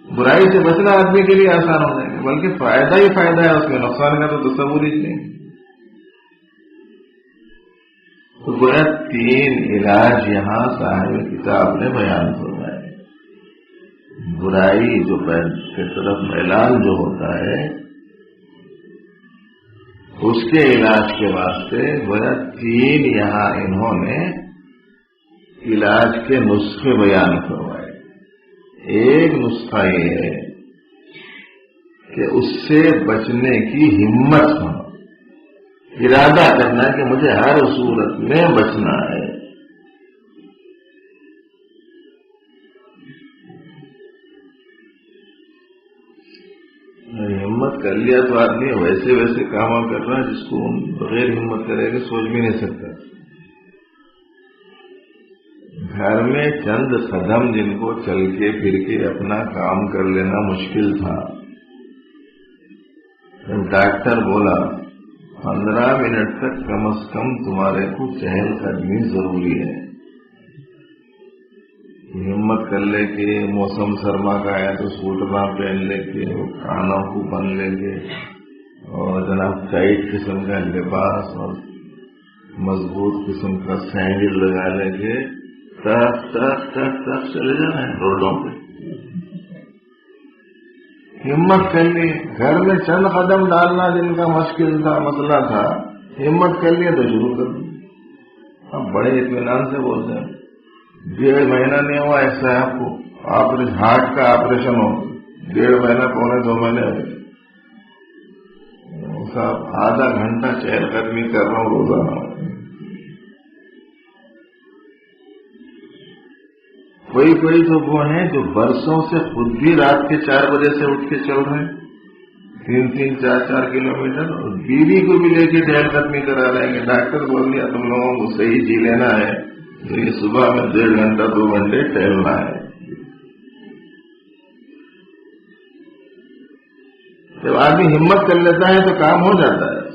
برائی سے بچنا آدمی کے لیے آسان ہو جائے گا، بلکہ فائدہ ہی فائدہ ہے اس میں، نقصان کا تو تصور ہی نہیں۔ تو گویا تین علاج یہاں صاحب کتاب نے بیان فرمائے۔ برائی جو کی طرف اعلان جو ہوتا ہے اس کے علاج کے واسطے گویا تین یہاں انہوں نے علاج کے نسخے بیان فرمائے۔ ایک نسخہ یہ ہے کہ اس سے بچنے کی ہمت ہونا، ارادہ کرنا کہ مجھے ہر صورت میں بچنا ہے۔ ہمت کر لیا تو آدمی ویسے ویسے کام کر رہا ہے جس کو بغیر ہمت کرے گا سوچ بھی نہیں سکتا۔ گھر میں چند قدم جن کو چل کے پھر کے اپنا کام کر لینا مشکل تھا، ڈاکٹر بولا 15 منٹ تک کم از کم تمہارے کو چہل قدمی ضروری ہے۔ ہمت کر لے کے موسم سرما کا آیا تو سوٹنا پہن لے کے، کانوں کو بن لے کے، اور جناب ٹائٹ قسم کا لباس اور مضبوط قسم کا سینڈل لگا لے کے تک تک تک تک چلے جانا ہے روڈوں پہ۔ ہمت کر لی، گھر میں چند قدم ڈالنا جن کا مشکل تھا، مسئلہ تھا، ہمت کر لیا تو شروع کر دیا۔ اب بڑے اطمینان سے بولتے ہیں 1.5 مہینہ نہیں ہوا ایک صاحب کو ہارٹ کا آپریشن ہو، 1.5 مہینہ پونے 2 مہینے ہو گئے صاحب، آدھا گھنٹہ چہل قدمی کر رہا ہوں روزانہ۔ کوئی تو وہ ہیں جو برسوں سے خود بھی رات کے 4 بجے سے اٹھ کے چل رہے ہیں 3-3 4-4 کلومیٹر، اور بیوی کو بھی لے کے چہل قدمی کرا رہے ہیں کہ ڈاکٹر بول دیا تم لوگوں کو صحیح جی لینا ہے تو یہ صبح میں 1.5 گھنٹہ 2 گھنٹے ٹہلنا ہے۔ جب آدمی ہمت کر لیتا ہے تو کام ہو جاتا ہے.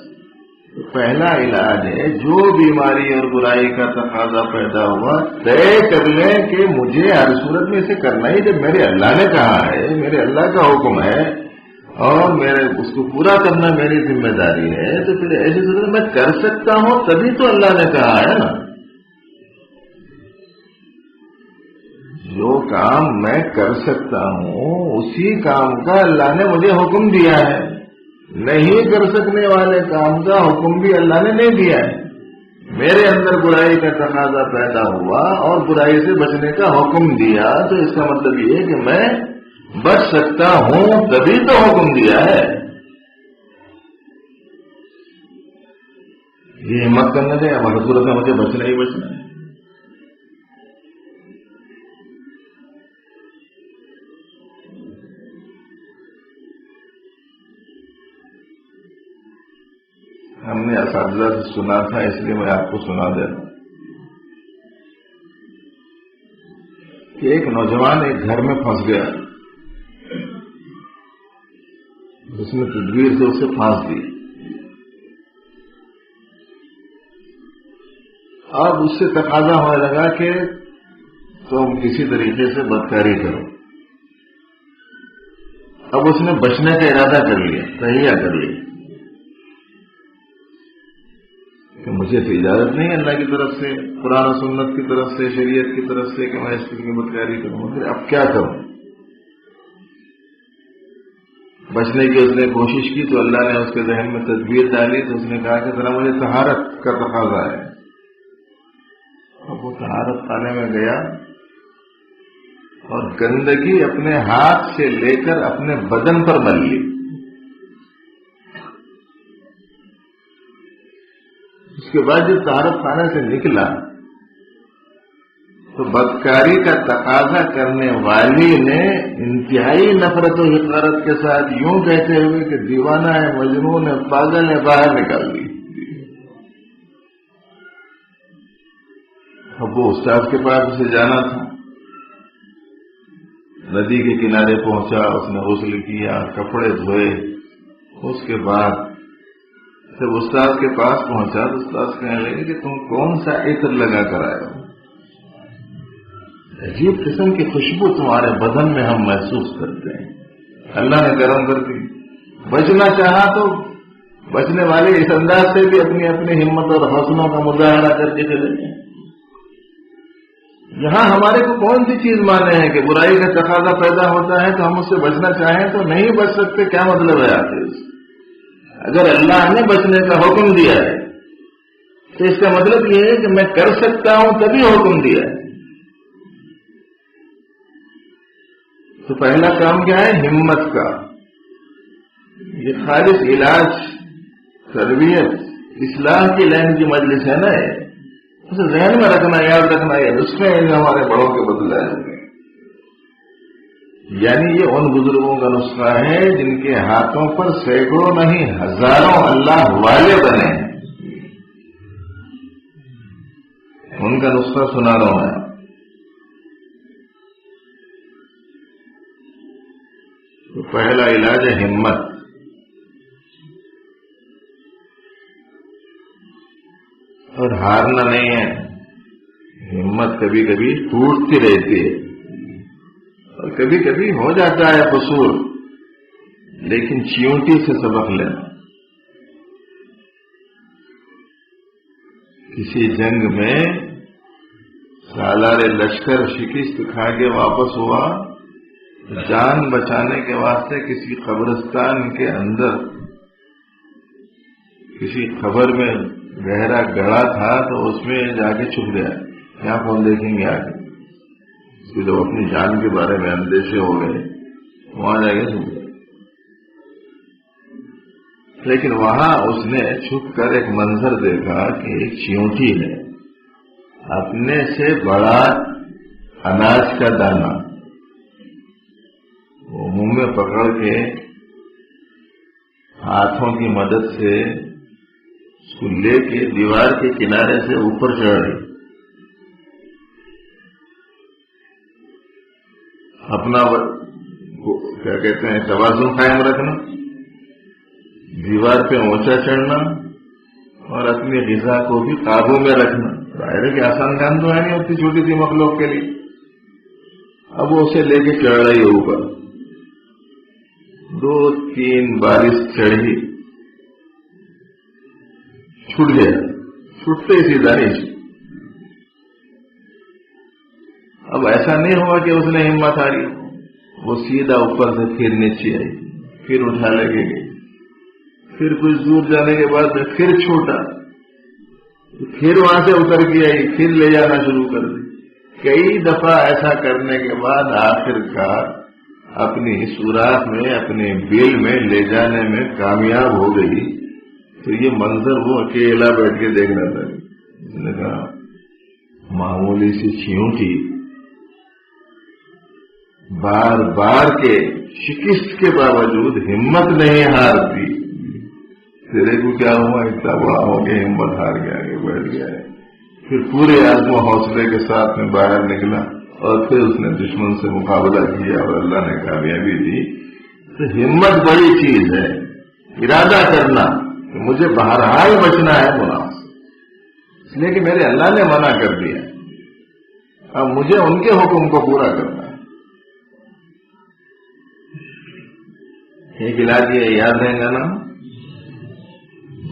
تو پہلا علاج ہے جو بیماری اور برائی کا تقاضا پیدا ہوا طے کر لیں کہ مجھے ہر صورت میں اسے کرنا ہی. جب میرے اللہ نے کہا ہے، میرے اللہ کا حکم ہے اور میرے اس کو پورا کرنا میری ذمہ داری ہے، تو پھر ایسی صورت میں کر سکتا ہوں تبھی تو اللہ نے کہا ہے نا. جو کام میں کر سکتا ہوں اسی کام کا اللہ نے مجھے حکم دیا ہے. نہیں کر سکنے والے کام کا حکم بھی اللہ نے نہیں دیا ہے. میرے اندر برائی کا تقاضا پیدا ہوا اور برائی سے بچنے کا حکم دیا، تو اس کا مطلب یہ ہے کہ میں بچ سکتا ہوں تبھی تو حکم دیا ہے. یہ ہمت کرنا چاہیے ہماری صورت میں مجھے بچنا ہی بچنا ہے. ہم نے اساتذہ سے سنا تھا، اس لیے میں آپ کو سنا دے رہا ہوں کہ ایک نوجوان ایک گھر میں پھنس گیا، اس نے تدبیر سے اسے پھانس دی. اب اس سے تقاضا ہونے لگا کہ تم کسی طریقے سے بدکاری کرو. اب اس نے بچنے کا ارادہ کر لیا، تہیا کر لیا کہ مجھے تو اجازت نہیں اللہ کی طرف سے، قرآن و سنت کی طرف سے، شریعت کی طرف سے کہ میں اس کی بدکاری کروں. پھر اب کیا کروں؟ بچنے کی اس نے کوشش کی تو اللہ نے اس کے ذہن میں تدبیر ڈالی. تو اس نے کہا کہ ذرا مجھے طہارت کا تقاضا ہے. اب وہ طہارت خانے میں گیا اور گندگی اپنے ہاتھ سے لے کر اپنے بدن پر مل لی. اس کے بعد جب طہارت خانے سے نکلا تو بدکاری کا تقاضا کرنے والی نے انتہائی نفرت و حقارت کے ساتھ یوں کہتے ہوئے کہ دیوانہ ہے، مجنون ہے، پاگل ہے، باہر نکال دی. اب وہ استاد کے پاس اسے جانا تھا. ندی کے کنارے پہنچا، اس نے غسل کیا، کپڑے دھوئے. اس کے بعد جب استاد کے پاس پہنچا تو استاد کہنے لگے کہ تم کون سا عطر لگا کر آئے ہو؟ عجیب قسم کی خوشبو تمہارے بدن میں ہم محسوس کرتے ہیں. اللہ نے کرم کر دی. بچنا چاہا تو بچنے والے اس انداز سے بھی اپنی اپنی ہمت اور حوصلوں کا مظاہرہ کر کے چلے گئے. یہاں ہمارے کو کون سی چیز مانے ہیں کہ برائی کا تقاضا پیدا ہوتا ہے تو ہم اس سے بچنا چاہیں تو نہیں بچ سکتے؟ کیا مطلب ہے آپ اس؟ اگر اللہ نے بچنے کا حکم دیا ہے تو اس کا مطلب یہ ہے کہ میں کر سکتا ہوں تبھی حکم دیا ہے. تو پہلا کام کیا ہے؟ ہمت کا. یہ خالص علاج، تربیت، اصلاح کی لائن کی مجلس ہے نا. اسے ذہن میں رکھنا، یاد رکھنا. یہ نسخے ہیں جو ہمارے بڑوں کے بدلے ہیں. یعنی یہ ان بزرگوں کا نسخہ ہے جن کے ہاتھوں پر سینکڑوں نہیں ہزاروں اللہ والے بنے ہیں. ان کا نسخہ سنا رہا ہوں میں. تو پہلا علاج ہے ہمت. اور ہارنا نہیں ہے. ہمت کبھی کبھی ٹوٹتی رہتی ہے اور کبھی کبھی ہو جاتا ہے قصور، لیکن چیونٹی سے سبق لینا. کسی جنگ میں سالار لشکر شکست کھا کے واپس ہوا، جان بچانے کے واسطے کسی قبرستان کے اندر کسی خبر میں گہرا گڑھا تھا تو اس میں جا کے چھپ گیا. یہاں کون دیکھیں گے آگے؟ جب اپنی جان کے بارے میں اندیشے ہو گئے وہاں جا کے چھپ گئے. لیکن وہاں اس نے چھپ کر ایک منظر دیکھا کہ ایک چیونٹی ہے اپنے سے بڑا اناج کا دانہ وہ منہ میں پکڑ کے ہاتھوں کی مدد سے اس کو لے کے دیوار کے کنارے سے اوپر چڑھ رہی. اپنا کیا کہتے ہیں توازن قائم رکھنا. دیوار پہ اونچا چڑھنا اور اپنی غذا کو بھی قابو میں رکھنا، ظاہر ہے کہ آسان کام تو ہے نہیں ہوتی چھوٹی سی مخلوق کے لیے. اب وہ اسے لے کے چڑھ رہی ہے اوپر، 2-3 بارش چڑھی، چھوٹ گیا، چھوٹتے ہی سیدھا نہیں. اب ایسا نہیں ہوا کہ اس نے ہمت ہاری، وہ سیدھا اوپر سے پھر نیچے آئی، پھر اٹھا لے کے گئی، پھر کچھ دور جانے کے بعد میں پھر چھوٹا، پھر وہاں سے اتر کے آئی، پھر لے جانا شروع کر دی. کئی دفعہ ایسا کرنے کے بعد آخر کار اپنی سوراخ میں، اپنے بیل میں لے جانے میں کامیاب ہو گئی. تو یہ منظر وہ اکیلا بیٹھ کے دیکھ رہا تھا. اس نے کہا معمولی سی چیونٹی بار بار کے شکست کے باوجود ہمت نہیں ہارتی. تیرے کو کیا ہوا؟ اتنا بڑا ہو کے ہمت ہار گیا کہ بیٹھ گیا ہے. پھر پورے عزم و حوصلے کے ساتھ میں باہر نکلا اور پھر اس نے دشمن سے مقابلہ کیا اور اللہ نے کامیابی دی. تو ہمت بڑی چیز ہے، ارادہ کرنا کہ مجھے بہرحال بچنا ہے گناہ سے، اس لیے کہ میرے اللہ نے منع کر دیا، اب مجھے ان کے حکم کو پورا کرنا ہے. ایک علاج یہ یاد رہے گا نا.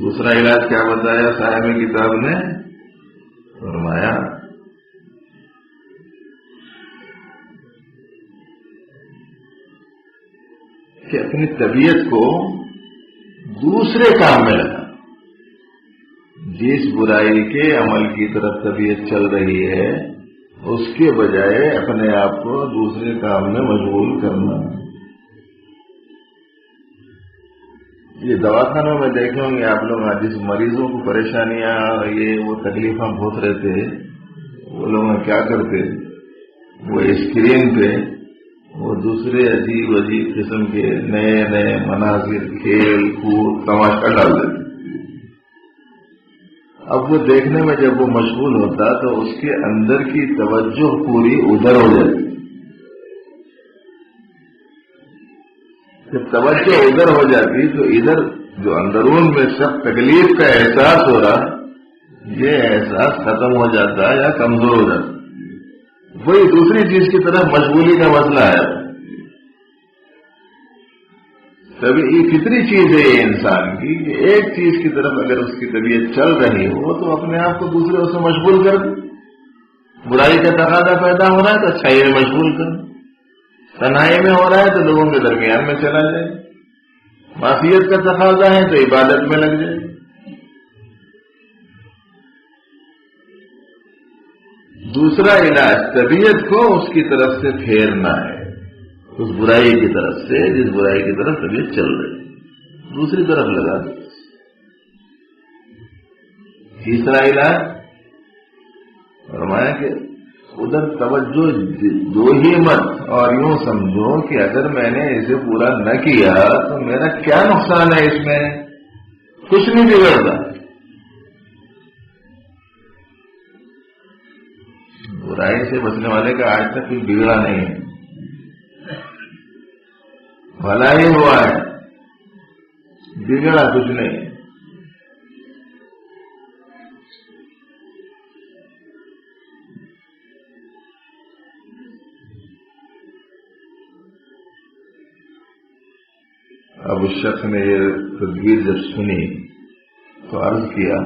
دوسرا علاج کیا بتایا صاحب کتاب نے؟ فرمایا کہ اپنی طبیعت کو دوسرے کام میں لگا. جس برائی کے عمل کی طرف طبیعت چل رہی ہے اس کے بجائے اپنے آپ کو دوسرے کام میں مشغول کرنا. یہ دواخانوں میں دیکھیں گے آپ لوگ، جس مریضوں کو پریشانیاں یہ وہ تکلیفیں بہت رہتے، وہ لوگ کیا کرتے، وہ اسکرین پہ وہ دوسرے عجیب عجیب قسم کے نئے نئے مناظر، کھیل کود، تماشا ڈال دیتے. اب وہ دیکھنے میں جب وہ مشغول ہوتا تو اس کے اندر کی توجہ پوری ادھر ہو جاتی. جب توجہ ادھر ہو جاتی تو ادھر جو اندرون میں سخت تکلیف کا احساس ہو رہا، یہ احساس ختم ہو جاتا ہے یا کمزور ہو جاتا. وہی دوسری چیز کی طرف مشغولی کا مسئلہ ہے. تبھی یہ فطری چیز ہے یہ انسان کی کہ ایک چیز کی طرف اگر اس کی طبیعت چل رہی ہو تو اپنے آپ کو دوسرے سے مشغول کر دے. برائی کا تقاضا پیدا ہو رہا ہے تو اچھائی میں مشغول کر، تنہائی میں ہو رہا ہے تو لوگوں کے درمیان میں چلا جائے، معصیت کا تقاضا ہے تو عبادت میں لگ جائے. دوسرا علاج طبیعت کو اس کی طرف سے پھیرنا ہے، اس برائی کی طرف سے جس برائی کی طرف طبیعت چل رہی دوسری طرف لگا دے. تیسرا علاج فرمایا کہ ادھر توجہ دو ہی مت، اور یوں سمجھو کہ اگر میں نے اسے پورا نہ کیا تو میرا کیا نقصان ہے، اس میں کچھ نہیں بگڑتا. برائی سے بچنے والے کا آج تک کچھ بگڑا نہیں ہے، بھلا ہی ہوا ہے، بگڑا کچھ نہیں. اب اس شخص نے یہ تدبیر جب سنی تو عرض کیا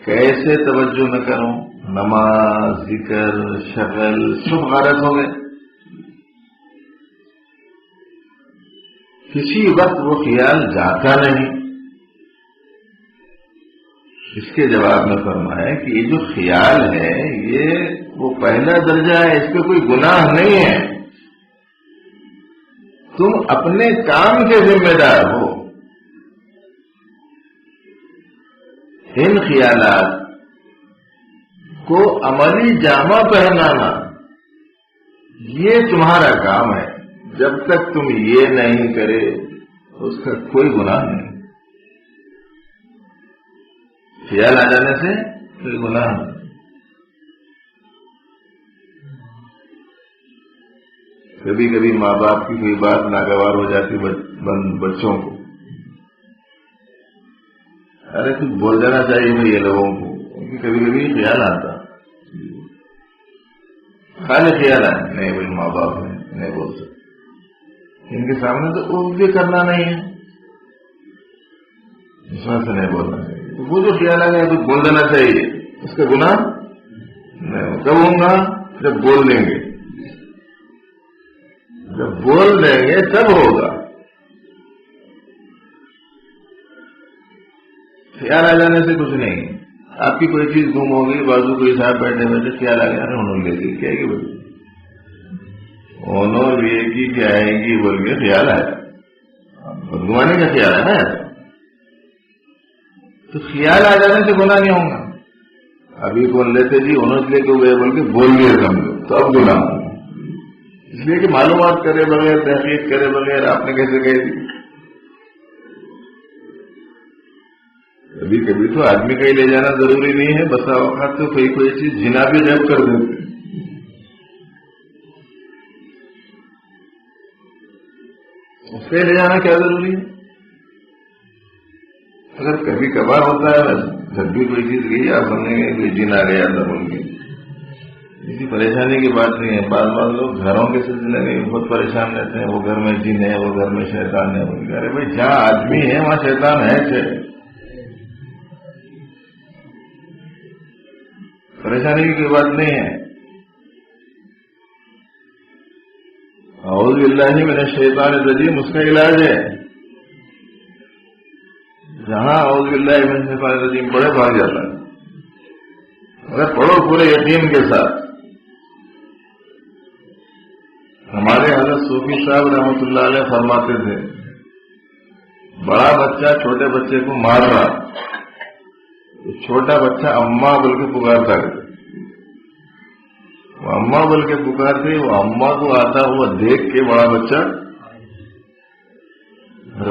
کیسے توجہ نہ کروں، نماز، ذکر، شغل سب غارت ہو گئے، کسی وقت وہ خیال جاتا نہیں. اس کے جواب میں فرمایا کہ یہ جو خیال ہے یہ وہ پہلا درجہ ہے، اس پہ کوئی گناہ نہیں ہے. تم اپنے کام کے ذمہ دار ہو. ان خیالات کو عملی جامہ پہنانا یہ تمہارا کام ہے. جب تک تم یہ نہیں کرے اس کا کوئی گناہ نہیں. خیال آ جانے سے کوئی گناہ نہیں. کبھی کبھی ماں باپ کی کوئی بات ناگوار ہو جاتی بچوں کو، ارے کچھ بول دینا چاہیے بھائی یہ لوگوں کو، کیونکہ کبھی کبھی خیال آتا، خالی خیال آئے نہیں بھائی ماں باپ ہیں نہیں بول سکتے، ان کے سامنے تو وہ بھی کرنا نہیں ہے، اس میں سے نہیں بولنا چاہیے، تو وہ جو خیال آ گیا کچھ بول دینا چاہیے، اس کا گناہ نہیں، کب ہوگا جب بول دیں گے، جب بول دیں گے تب ہوگا، خیال آ جانے سے کچھ نہیں۔ آپ کی کوئی چیز گم ہو گئی، بازو کوئی صاحب بیٹھے بیٹھے خیال آ گیا انہوں لے گئی، کیا کہ بھائی انہوں لے گی کہ آئے گی بول کے خیال آیا، بدگمانی کا خیال ہے نا، تو خیال آ جانے سے گناہ نہیں ہوگا۔ ابھی بول لیتے جی انہوں لے کے ہوئے بول کے بول لیے سمجھو تو اب گناہ ہوگا، اس لیے کہ معلومات کرے بغیر تحقیق کرے بغیر آپ نے کیسے کہہ دی۔ کبھی کبھی تو آدمی کہیں لے جانا ضروری نہیں ہے، بسا اوقات تو کوئی چیز جنا بھی غائب کر دیتے، اس سے لے جانا کیا ضروری ہے؟ اگر کبھی کبھار ہوتا ہے جب بھی کوئی چیز گئی آپ سمجھیں گے کوئی جن آ گیا تھا بول کے، کسی پریشانی کی بات نہیں ہے۔ بعض لوگ گھروں کے سلسلے میں بہت پریشان رہتے ہیں، وہ گھر میں جن ہے، وہ گھر میں شیطان ہے، بول کے ارے بھائی جہاں آدمی ہے وہاں شیطان ہے، پریشانی کی کوئی بات نہیں ہے۔ اعوذ باللہ من الشیطان الرجیم اس کا علاج ہے، جہاں اعوذ باللہ من الشیطان الرجیم بڑے بھاگ جاتا ہے، اگر پڑھو پورے یقین کے ساتھ۔ ہمارے حضرت صوفی صاحب رحمۃ اللہ علیہ فرماتے تھے بڑا بچہ چھوٹے بچے کو مار رہا، چھوٹا بچہ اماں بول کے پکارتا ہے، وہ اماں بول کے پکارتے، وہ اماں کو آتا ہوا دیکھ کے بڑا بچہ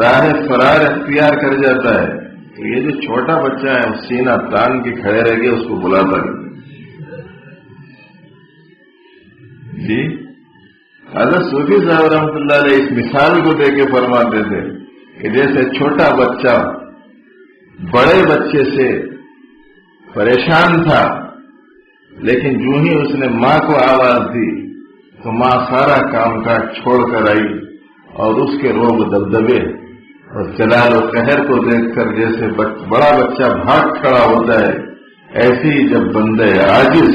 راہ فرار اختیار کر جاتا ہے، تو یہ جو چھوٹا بچہ ہے سینہ تان کے کھڑے رہ گئے اس کو بلاتا ہے۔ جی حضرت صوفی صاحب رحمۃ اللہ علیہ اس مثال کو دے کے فرماتے تھے کہ جیسے چھوٹا بچہ بڑے بچے سے پریشان تھا، لیکن جو ہی اس نے ماں کو آواز دی تو ماں سارا کام کاج چھوڑ کر آئی، اور اس کے روب دبدبے اور جلال و قہر کو دیکھ کر جیسے بڑا بچہ بھاگ کھڑا ہوتا ہے، ایسے ہی جب بندہ عاجز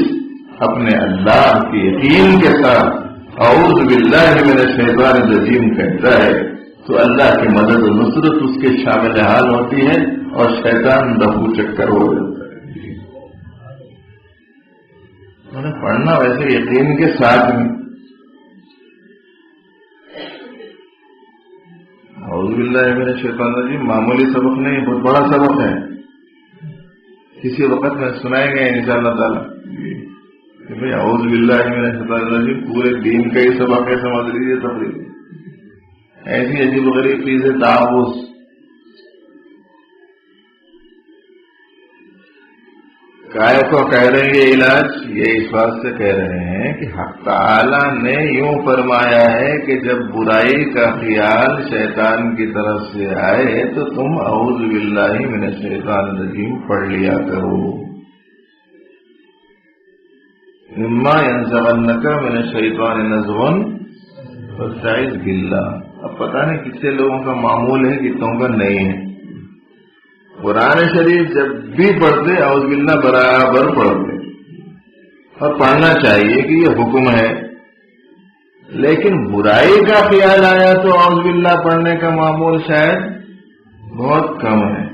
اپنے اللہ کی یقین کے ساتھ اعوذ باللہ من الشیطان الرجیم کہتا ہے تو اللہ کی مدد و نصرت اس کے شامل حال ہوتی ہے اور شیطان دبو چکر ہو جاتا ہے۔ انہیں پڑھنا ویسے یقین کے ساتھ میں، اعوذ باللہ من الشیطان الرجیم معمولی سبق نہیں، بہت بڑا سبق ہے، کسی وقت میں سنائیں گے انشاءاللہ تعالی کہ بھئی اعوذ باللہ من الشیطان الرجیم پورے دین کا ہی سبق ہے، سمجھ لیجیے تقریبا ایسی عجیب غریب چیزیں تعاوذ۔ کائے کو کہہ رہے ہیں یہ علاج، یہ اس بات سے کہہ رہے ہیں کہ حق تعالی نے یوں فرمایا ہے کہ جب برائی کا خیال شیطان کی طرف سے آئے تو تم اعوذ باللہ من الشیطان الرجیم پڑھ لیا کرو، اما ینزغنک من الشیطان نزغ فاستعذ باللہ۔ اب پتہ نہیں کتنے لوگوں کا معمول ہے کتنوں کا نہیں ہے، قرآن شریف جب بھی پڑھتے اعوذ باللہ برابر پڑھتے، اور پڑھنا چاہیے کہ یہ حکم ہے، لیکن برائی کا خیال آیا تو اعوذ باللہ پڑھنے کا معمول شاید بہت کم ہے،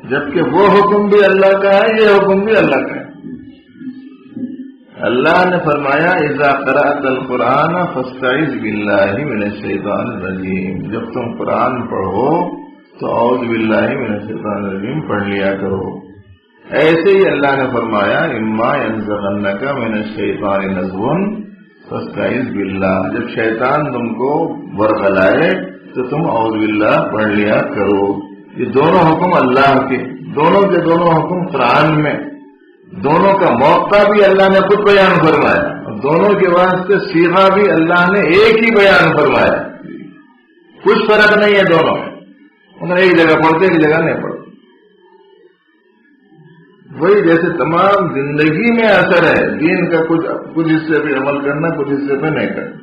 جبکہ وہ حکم بھی اللہ کا ہے، یہ حکم بھی اللہ کا ہے۔ اللہ نے فرمایا اذا قرأت القرآن فاستعذ باللہ من الشیطان الرجیم، جب تم قرآن پڑھو تو اعوذ باللہ من الشیطان الرجیم پڑھ لیا کرو۔ ایسے ہی اللہ نے فرمایا اما ینزغنک من الشیطان نزغ فاستعذ باللہ، جب شیطان تم کو ورغلائے تو تم اعوذ باللہ پڑھ لیا کرو۔ یہ دونوں حکم اللہ کے، دونوں کے دونوں حکم قرآن میں، دونوں کا موقع بھی اللہ نے خود بیان فرمایا، اور دونوں کے واسطے صیغہ بھی اللہ نے ایک ہی بیان فرمایا، کچھ فرق نہیں ہے دونوں میں، مگر ایک جگہ پڑھتے ایک جگہ نہیں پڑھتے۔ وہی جیسے تمام زندگی میں اثر ہے دین کا، کچھ حصے پہ عمل کرنا، کچھ حصے پہ نہیں کرنا،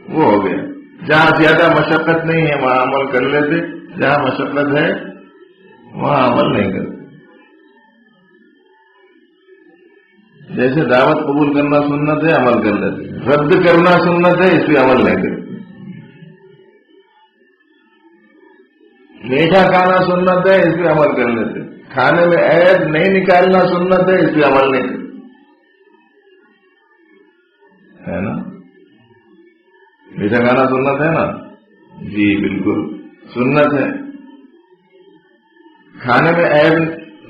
وہ ہو گیا۔ جہاں زیادہ مشقت نہیں ہے وہاں عمل کر لیتے، جہاں مشقت ہے وہاں عمل نہیں کرتے۔ جیسے دعوت قبول کرنا سنت ہے، عمل کر لیتے، رد کرنا سنت ہے، اس پہ عمل نہیں کرتے۔ میٹھا کھانا سنت ہے، اس پہ عمل کر لیتے، کھانے میں عیب نہیں نکالنا سنت ہے، اس پہ عمل نہیں کرتے، ہے نا؟ میٹھا کھانا سنت ہے نا؟ جی بالکل سنت ہے۔ کھانے میں عیب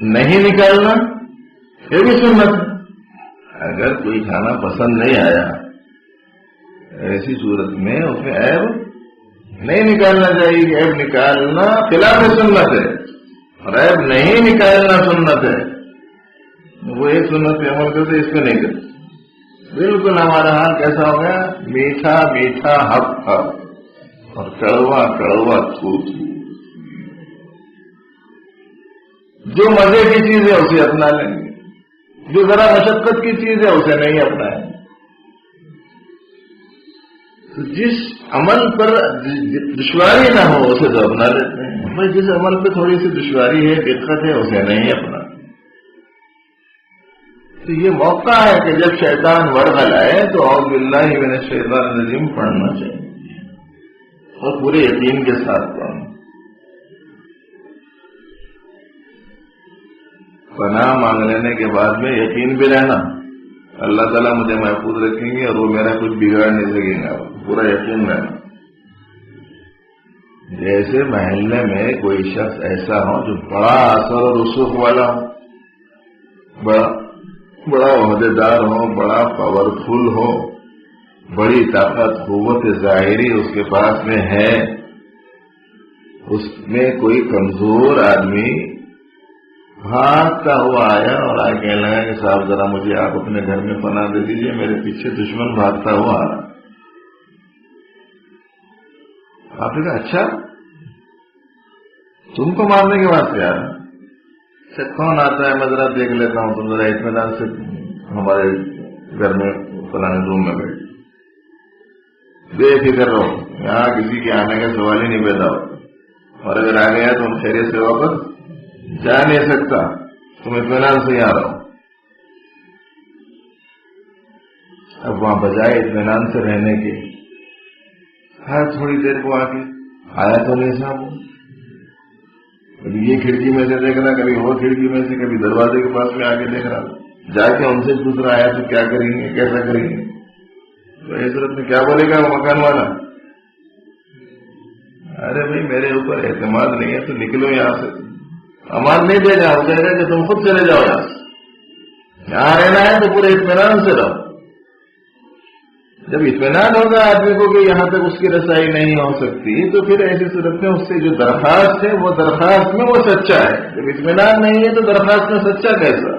نہیں نکالنا یہ بھی سنت ہے۔ اگر کوئی کھانا پسند نہیں آیا ایسی صورت میں اس میں عیب نہیں نکالنا چاہیے۔ عیب نکالنا خلاف سنت ہے اور عیب نہیں نکالنا سنت ہے۔ وہ ایک سنت پہ عمل کرتے، اس پہ نہیں کرتے۔ بالکل ہمارا حال کیسا ہو گیا؟ میٹھا میٹھا حق حق اور کڑوا کڑوا تھو تھو۔ جو مزے کی چیز ہے اسے اپنا لیں گے، جو ذرا مشقت کی چیز ہے اسے نہیں اپنائیں۔ تو جس عمل پر دشواری نہ ہو اسے تو اپنا لیتے ہیں، بھائی جس عمل پہ تھوڑی سی دشواری ہے، دقت ہے، اسے نہیں اپنا۔ تو یہ موقع ہے کہ جب شیطان ورغل آئے تو اعوذ باللہ من الشیطان الرجیم پڑھنا چاہیے اور پورے یقین کے ساتھ پڑھنا۔ پناہ مانگ لینے کے بعد میں یقین بھی رہنا اللہ تعالیٰ مجھے محفوظ رکھیں گے اور وہ میرا کچھ بگاڑ نہیں سکیں گا، پورا یقین رہنا۔ جیسے محلے میں کوئی شخص ایسا ہو جو بڑا اثر و رسوخ والا ہو، بڑا عہدیدار ہو، بڑا پاورفل ہو، بڑی طاقت قوت ظاہری اس کے پاس میں ہے، اس میں کوئی کمزور آدمی بھاگتا ہوا آیا اور آ کہنے لگا کہ صاحب ذرا مجھے آپ اپنے گھر میں پناہ دے دیجیے، میرے پیچھے دشمن بھاگتا ہوا آ رہا۔ آپ نے کہا اچھا تم کو مارنے کے بعد سے آ رہا؟ کون آتا ہے میں ذرا دیکھ لیتا ہوں، تم ذرا اطمینان سے ہمارے گھر میں فلانے روم میں بیٹھ، بے فکر رہو، یہاں کسی کے آنے کا سوال ہی نہیں پیدا ہوتا، اور اگر آ گیا تو ہم خیریت سے واپس جا نہیں سکتا، تم اطمینان سے آ رہا ہو۔ اب وہاں بجائے اطمینان سے رہنے کے تھوڑی دیر کو آ کے آیا تو نہیں صاحب، کبھی یہ کھڑکی میں سے دیکھ رہا، کبھی وہ کھڑکی میں سے، کبھی دروازے کے پاس میں آ کے دیکھ رہا، جا کے ان سے پوچھ رہا آیا تو کیا کریں گے، کیسا کریں گے؟ تو اس صورت میں کیا بولے گا وہ مکان والا؟ ارے بھائی میرے اوپر اعتماد نہیں ہے تو نکلو یہاں سے، امان نہیں دے گا، ہو جائے گا کہ تم خود چلے جاؤ یہاں سے، یہاں رہنا ہے تو پورے اطمینان سے رہو۔ جب اطمینان ہوگا آدمی کو کہ یہاں تک اس کی رسائی نہیں ہو سکتی تو پھر ایسی صورت میں اس سے جو درخواست ہے وہ درخواست میں وہ سچا ہے۔ جب اطمینان نہیں ہے تو درخواست میں سچا کیسا؟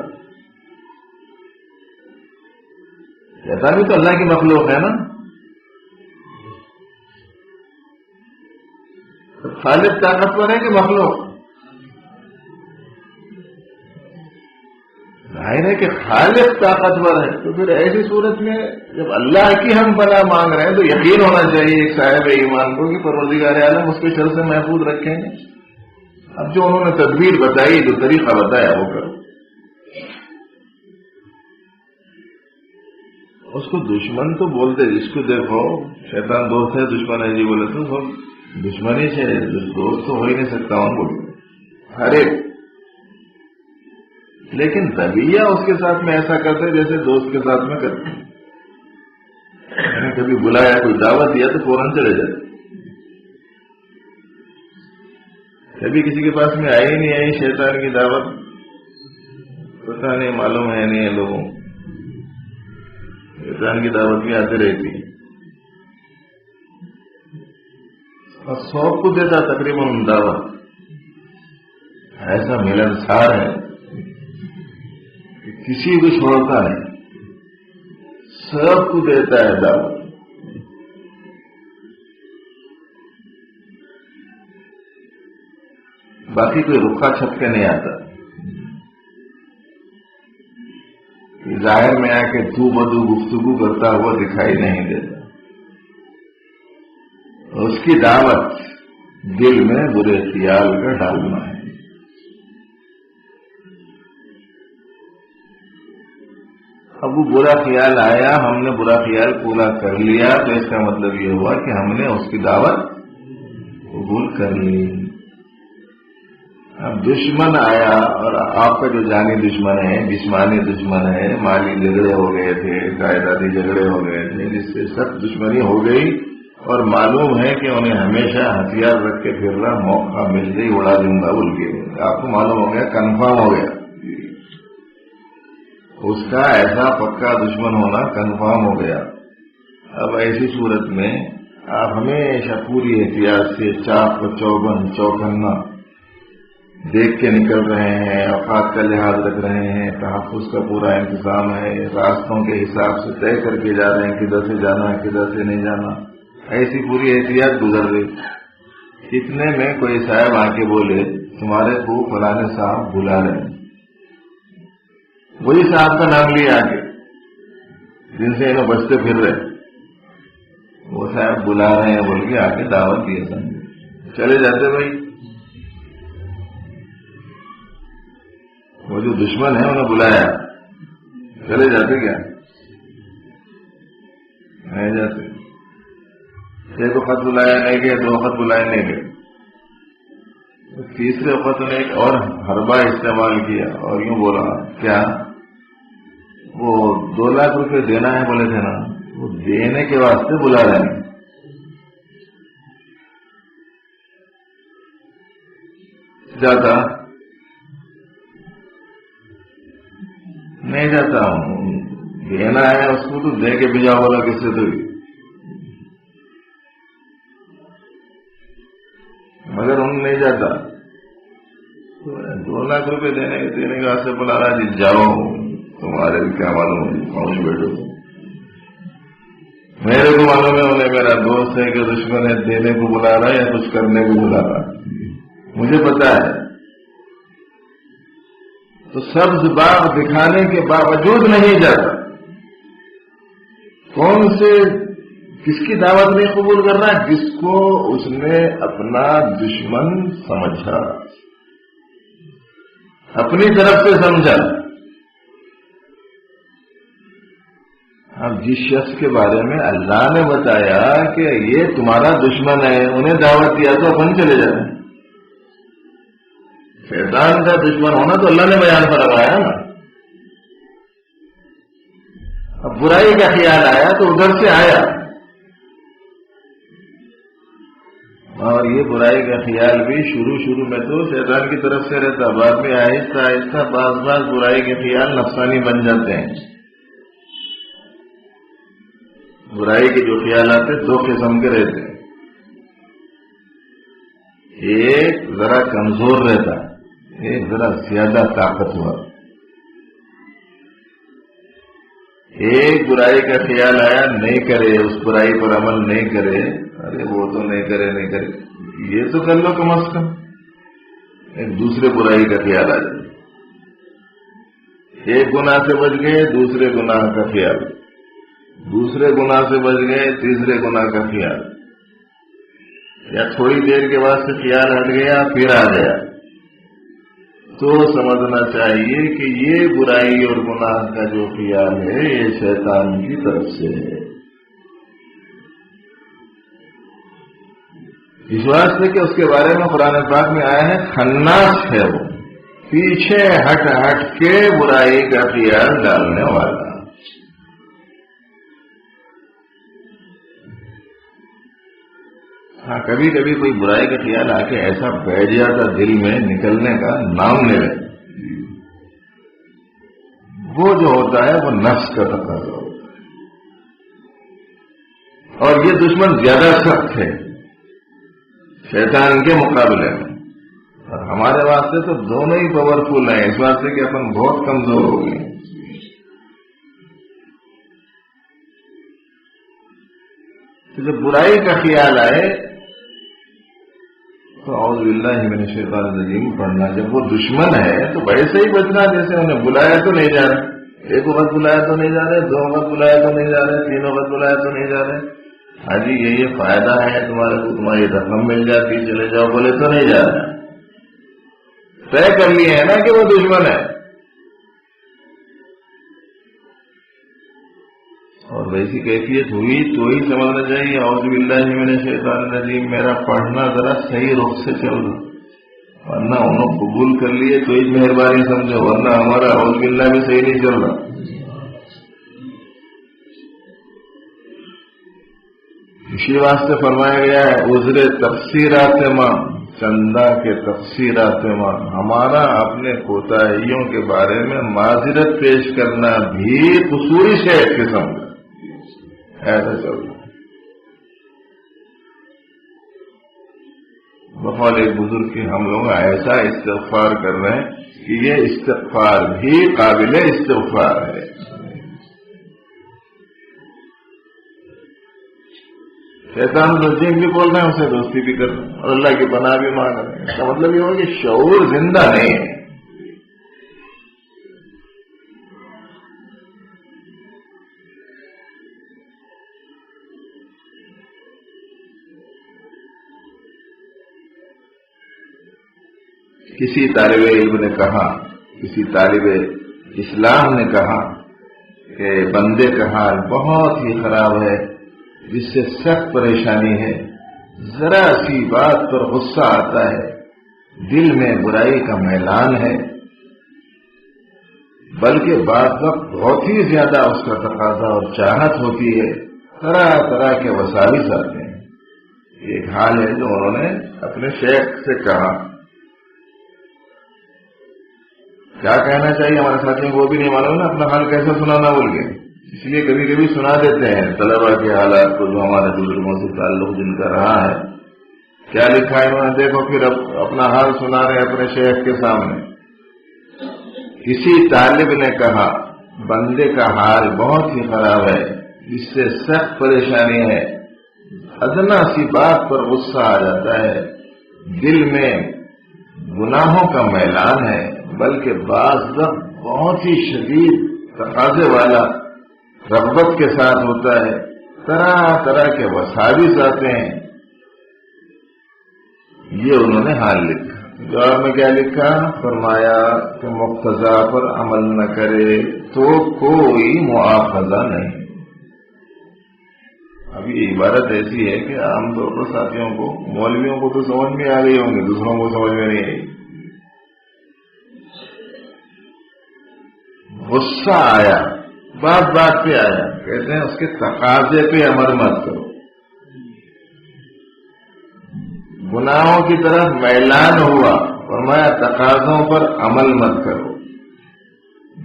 ایسا بھی تو اللہ کی مخلوق ہے نا، خالق طاقتور ہے کہ مخلوق؟ ظاہر ہے کہ خالق طاقتور ہے، تو پھر ایسی صورت میں جب اللہ کی ہم پناہ مانگ رہے ہیں تو یقین ہونا چاہیے ایک صاحب ایمان کو کہ پروردگار عالم اس کے شر سے محفوظ رکھیں گے۔ اب جو انہوں نے تدبیر بتائی، جو طریقہ بتایا وہ کرو۔ اس کو دشمن تو بولتے، جس کو دیکھو شیطان دوست ہے دشمن ہے جی بولے تو سب دشمنی سے، دوست تو ہو ہی نہیں سکتا ہوں بولتے ہر ایک، لیکن رویہ اس کے ساتھ میں ایسا کرتے جیسے دوست کے ساتھ میں کرتے۔ کبھی بلایا، کوئی دعوت دیا تو فوراً چلے جاتے، کبھی کسی کے پاس میں آئی نہیں آئی شیطان کی دعوت پتہ نہیں، معلوم ہے نہیں ہے لوگوں، شیطان کی دعوت بھی آتے رہتی اور 100 کو دیتا تقریباً دعوت، ایسا ملنسار ہے کہ کسی کو چھوڑتا نہیں، سب کو دیتا ہے دعوت۔ باقی کوئی رکھا چھپ کے نہیں آتا۔ ظاہر میں آ کے تو بدو گفتگو کرتا ہوا دکھائی نہیں دیتا. اس کی دعوت دل میں برے خیال کا ڈالنا ہے. اب وہ برا خیال آیا، ہم نے برا خیال پورا کر لیا، تو اس کا مطلب یہ ہوا کہ ہم نے اس کی دعوت قبول کر لی. اب دشمن آیا، اور آپ کا جو جانی دشمن ہے، جسمانی دشمن ہے، مالی جھگڑے ہو گئے تھے، جائیدادی جھگڑے ہو گئے تھے، جس سے سخت دشمنی ہو گئی، اور معلوم ہے کہ انہیں ہمیشہ ہتھیار رکھ کے پھر رہا، موقع ملتے ہی اڑا دوں گا بول کے. آپ کو معلوم ہو گیا، کنفرم ہو گیا، اس کا ایسا پکا دشمن ہونا کنفرم ہو گیا. اب ایسی صورت میں آپ ہمیشہ پوری احتیاط سے چاق و چوبند چوکنا دیکھ کے نکل رہے ہیں، اوقات کا لحاظ رکھ رہے ہیں، تحفظ کا پورا انتظام ہے، راستوں کے حساب سے طے کر کے جا رہے ہیں کدھر سے جانا ہے کدھر سے نہیں جانا. ایسی پوری احتیاط گزر گئی. اتنے میں کوئی صاحب آ کے بولے تمہارے کو فلانے صاحب بلا رہے ہیں. وہی صاحب کا نام لیا آگے جن سے انہیں بچتے پھر رہے، وہ صاحب بلا رہے ہیں بول کے آ کے دعوت دی. چلے جاتے بھائی. وہ جو دشمن ہے انہیں بلایا، چلے جاتے کیا؟ نہیں جاتے. ایک وقت بلایا نہیں گئے، دو وقت بلائے نہیں گئے، تیسرے وقت نے ایک اور حربہ استعمال کیا اور یوں بولا کیا وہ 2 لاکھ روپے دینا ہے بولے تھے نا، وہ دینے کے واسطے بلا رہے ہیں. جاتا نہیں جاتا ہوں، دینا ہے اس کو تو دے کے بھیجا بولا کس سے تو، مگر ان نہیں جاتا. 2 لاکھ روپے دینے کے واسطے بلا رہا جی جاؤ، تمہارے بھی کیا معلوم پہنچ بیٹھو. میرے کو معلوم ہے انہیں میرا دوست ہے کہ دشمن ہے، دینے کو بلا رہا ہے یا کچھ کرنے کو بلا رہا ہے، مجھے پتا ہے. تو سبز باغ دکھانے کے باوجود نہیں جاتا. کون سے کس کی دعوت نہیں قبول کرنا؟ جس کو اس نے اپنا دشمن سمجھا، اپنی طرف سے سمجھا. اب جس شخص کے بارے میں اللہ نے بتایا کہ یہ تمہارا دشمن ہے، انہیں دعوت دیا تو اپن چلے جاتے ہیں. شیطان کا دشمن ہونا تو اللہ نے بیان فرمایا نا. اب برائی کا خیال آیا تو ادھر سے آیا، اور یہ برائی کا خیال بھی شروع میں تو شیطان کی طرف سے رہتا، بعد میں آہستہ آہستہ بعض برائی کے خیال نفسانی بن جاتے ہیں. برائی کے جو خیالات ہیں 2 قسم کے رہتے ہیں. ایک ذرا کمزور رہتا، ایک ذرا زیادہ طاقتور. ایک برائی کا خیال آیا نہیں کرے، اس برائی پر عمل نہیں کرے، ارے وہ تو نہیں کرے، یہ تو کر لو کم از کم. ایک دوسرے برائی کا خیال آ جائے، ایک گناہ سے بچ گئے، دوسرے گناہ کا خیال، دوسرے گناہ سے بچ گئے، تیسرے گناہ کا خیال، یا تھوڑی دیر کے بعد سے خیال ہٹ گیا پھر آ گیا. تو سمجھنا چاہیے کہ یہ برائی اور گناہ کا جو خیال ہے یہ شیطان کی طرف سے ہے. اس واسطے کہ اس کے بارے میں قرآن پاک میں آیا ہے خناس ہے، وہ پیچھے ہٹ کے برائی کا خیال ڈالنے والا. ہاں کبھی کبھی کوئی برائی کا خیال آ کے ایسا بیٹھ جاتا دل میں، نکلنے کا نام لے لے، وہ جو ہوتا ہے وہ نفس کا تقاضا ہوتا ہے. اور یہ دشمن زیادہ سخت ہے شیطان کے مقابلے میں، اور ہمارے واسطے تو دونوں ہی پاورفل ہیں، اس واسطے کہ اپن بہت کمزور ہو گئے. تو جب برائی کا خیال آئے تو اعوذ باللہ من الشیطان الرجیم پڑھنا. جب وہ دشمن ہے تو ویسے ہی بچنا جیسے انہیں بلایا تو نہیں جانا. ایک وقت بلایا تو نہیں جا رہے، دو وقت بلایا تو نہیں جا رہے، تین وقت بلایا تو نہیں جا رہے. ہاں جی یہ فائدہ ہے تمہارے کو، تمہاری رقم مل جاتی، چلے جاؤ بولے تو نہیں جا رہے. طے کر لیے ہے نا کہ وہ دشمن ہے. اور ویسی کیفیت ہوئی تو ہی سمجھنا چاہیے اعوذ باللہ من الشیطان الرجیم، میرا پڑھنا ذرا صحیح رخ سے چل رہا، ورنہ انہوں قبول کر لیے تو ہی مہربانی سمجھو، ورنہ ہمارا اعوذ باللہ بھی صحیح نہیں چل رہا. اسی واسطے فرمایا گیا ہے عذر تقصیرات ماں، چندہ کے تقصیرات ماں، ہمارا اپنے کوتاہیوں کے بارے میں معذرت پیش کرنا بھی قصوری سے ایک قسم کا ایسا چل رہا. بقول ایک بزرگ کی ہم لوگ ایسا استغفار کر رہے ہیں کہ یہ استغفار بھی قابل استغفار ہے. شیطان الرجیم بھی بول رہے ہیں، اسے دوستی بھی کر رہے ہیں اور اللہ کی پناہ بھی مانگ رہے ہیں. اس کا مطلب یہ ہو کہ شعور زندہ نہیں ہے. کسی طالب علم نے کہا، کسی طالب اسلام نے کہا کہ بندے کا حال بہت ہی خراب ہے، جس سے سخت پریشانی ہے، ذرا سی بات پر غصہ آتا ہے، دل میں برائی کا میلان ہے، بلکہ بعض وقت بہت ہی زیادہ اس کا تقاضا اور چاہت ہوتی ہے، طرح طرح کے وساوس آتے ہیں. ایک حال ہے جو انہوں نے اپنے شیخ سے کہا. کیا کہنا چاہیے ہمارے ساتھیوں کو وہ بھی نہیں معلوم نا اپنا حال کیسے سنانا بول کے، اس لیے کبھی کبھی سنا دیتے ہیں طلبا کے حالات کو جو ہمارے بزرگوں سے تعلق جن کا رہا ہے. کیا لکھا ہے انہوں نے دیکھو، پھر اپنا حال سنا رہے اپنے شیخ کے سامنے. کسی طالب نے کہا بندے کا حال بہت ہی خراب ہے، جس سے سخت پریشانی ہے، ادنا سی بات پر غصہ آ جاتا ہے، دل میں گناہوں کا میلان ہے، بلکہ بعض وقت بہت ہی شدید تقاضے والا رغبت کے ساتھ ہوتا ہے، طرح طرح کے وساوس آتے ہیں. یہ انہوں نے حال لکھا. جواب میں کیا لکھا؟ فرمایا کہ مقتضا پر عمل نہ کرے تو کوئی مواخذہ نہیں. اب یہ عبارت ایسی ہے کہ عام طور پر ساتھیوں کو، مولویوں کو تو سمجھ میں آ گئی ہوں گی، دوسروں کو سمجھ میں نہیں آئی. غصہ آیا، بات بات پہ آیا، کہتے ہیں اس کے تقاضے پہ عمل مت کرو. گناہوں کی طرف میلان ہوا، فرمایا تقاضوں پر عمل مت کرو.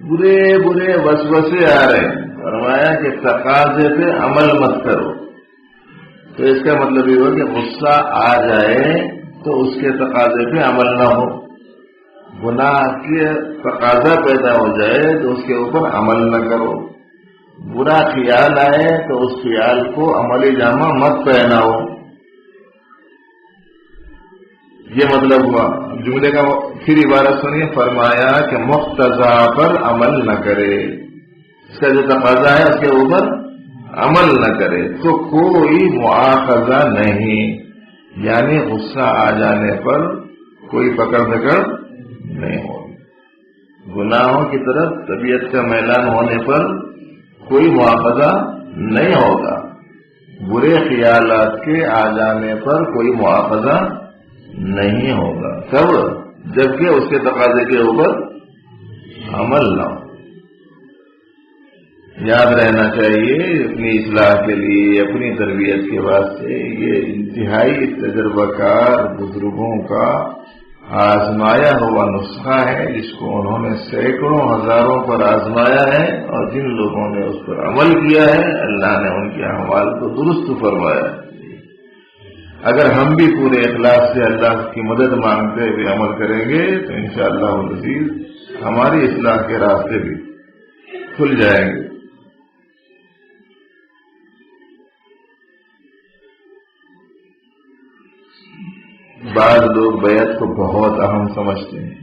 برے برے وسوسے آ رہے ہیں، فرمایا کہ تقاضے پہ عمل مت کرو. تو اس کا مطلب یہ ہو کہ غصہ آ جائے تو اس کے تقاضے پہ عمل نہ ہو، گناہ کے تقاضا پیدا ہو جائے تو اس کے اوپر عمل نہ کرو، برا خیال آئے تو اس خیال کو عملی جامہ مت پہناؤ. یہ مطلب ہوا. جملے کا پھر عبارت سنیے، فرمایا کہ مقتضا پر عمل نہ کرے، اس کا جو تقاضا ہے اس کے اوپر عمل نہ کرے تو کوئی مواخذہ نہیں، یعنی غصہ آ جانے پر کوئی پکڑ پکڑ نہیں ہوگی. گناہوں کی طرف طبیعت کا میلان ہونے پر کوئی مواخذہ نہیں ہوگا، برے خیالات کے آ جانے پر کوئی مواخذہ نہیں ہوگا. کب؟ جبکہ اس کے تقاضے کے اوپر عمل نہ ہو. یاد رہنا چاہیے اپنی اصلاح کے لیے، اپنی تربیت کے واسطے یہ انتہائی تجربہ کار بزرگوں کا آزمایا ہوا نسخہ ہے، جس کو انہوں نے سینکڑوں ہزاروں پر آزمایا ہے، اور جن لوگوں نے اس پر عمل کیا ہے اللہ نے ان کے اعمال کو درست فرمایا ہے. اگر ہم بھی پورے اخلاص سے اللہ کی مدد مانگتے ہوئے عمل کریں گے تو انشاءاللہ العزیز ہماری اصلاح کے راستے بھی کھل جائیں گے. بعض لوگ بیعت کو بہت اہم سمجھتے ہیں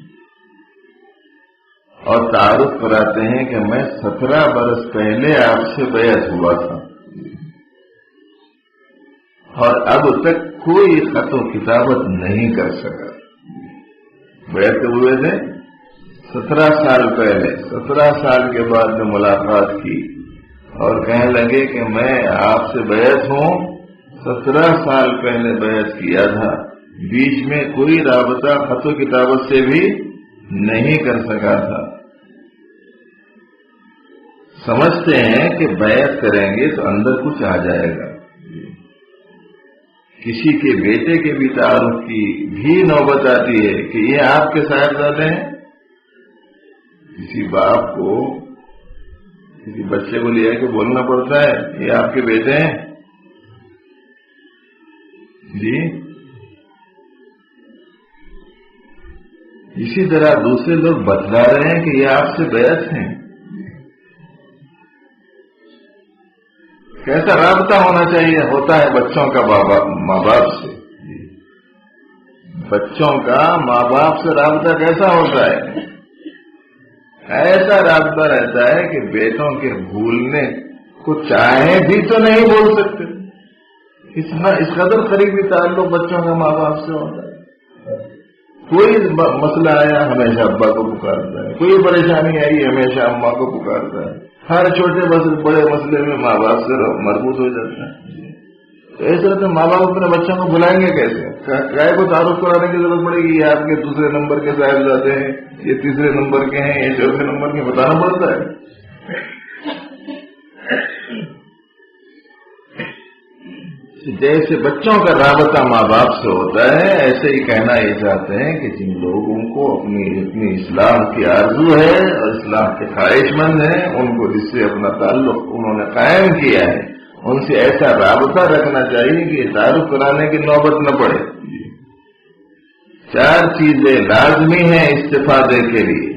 اور تعارف کراتے ہیں کہ میں 17 برس پہلے آپ سے بیعت ہوا تھا اور اب تک کوئی خط و کتابت نہیں کر سکا. بیعت ہوئے تھے 17 سال پہلے. 17 سال کے بعد میں ملاقات کی اور کہنے لگے کہ میں آپ سے بیعت ہوں. 17 سال پہلے بیعت کیا تھا, بیچ میں کوئی رابطہ خط و کتابت سے بھی نہیں کر سکا تھا. سمجھتے ہیں کہ بیعت کریں گے تو اندر کچھ آ جائے گا. کسی کے بیٹے کے بھی تعارف کی بھی نوبت آتی ہے کہ یہ آپ کے صاحبزادے ہیں. کسی باپ کو کسی بچے کو لے کے بولنا پڑتا ہے یہ آپ کے بیٹے ہیں جی. اسی طرح دوسرے لوگ بتلا رہے ہیں کہ یہ آپ سے بیعت ہیں. کیسا رابطہ ہونا چاہیے ہوتا ہے بچوں کا ماں باپ سے. بچوں کا ماں باپ سے رابطہ کیسا ہوتا ہے؟ ایسا رابطہ رہتا ہے کہ بیٹوں کے بھولنے کو چاہیں بھی تو نہیں بول سکتے. اس قدر قریبی تعلق بچوں کا ماں باپ سے ہوتا ہے. کوئی مسئلہ آیا ہمیشہ ابا کو پکارتا ہے, کوئی پریشانی آئی ہمیشہ اماں کو پکارتا ہے. ہر چھوٹے بڑے مسئلے میں ماں باپ سے مربوط ہو جاتا ہے. تو ایسے تو ماں باپ اپنے بچوں کو بلائیں گے کیسے؟ کائے کو تعارف کرانے کی ضرورت پڑے گی. یہ آپ کے دوسرے نمبر کے صاحبزادے ہیں, یہ تیسرے نمبر کے ہیں, یہ چوتھے نمبر کے, بتانا پڑتا ہے. جیسے بچوں کا رابطہ ماں باپ سے ہوتا ہے ایسے ہی کہنا یہ چاہتے ہیں کہ جن لوگوں کو اپنی اصلاح کی آرزو ہے اور اصلاح کے خواہش مند ہیں, ان کو جس سے اپنا تعلق انہوں نے قائم کیا ہے ان سے ایسا رابطہ رکھنا چاہیے کہ تعارف کرانے کی نوبت نہ پڑے. 4 چیزیں لازمی ہیں استفادے کے لیے.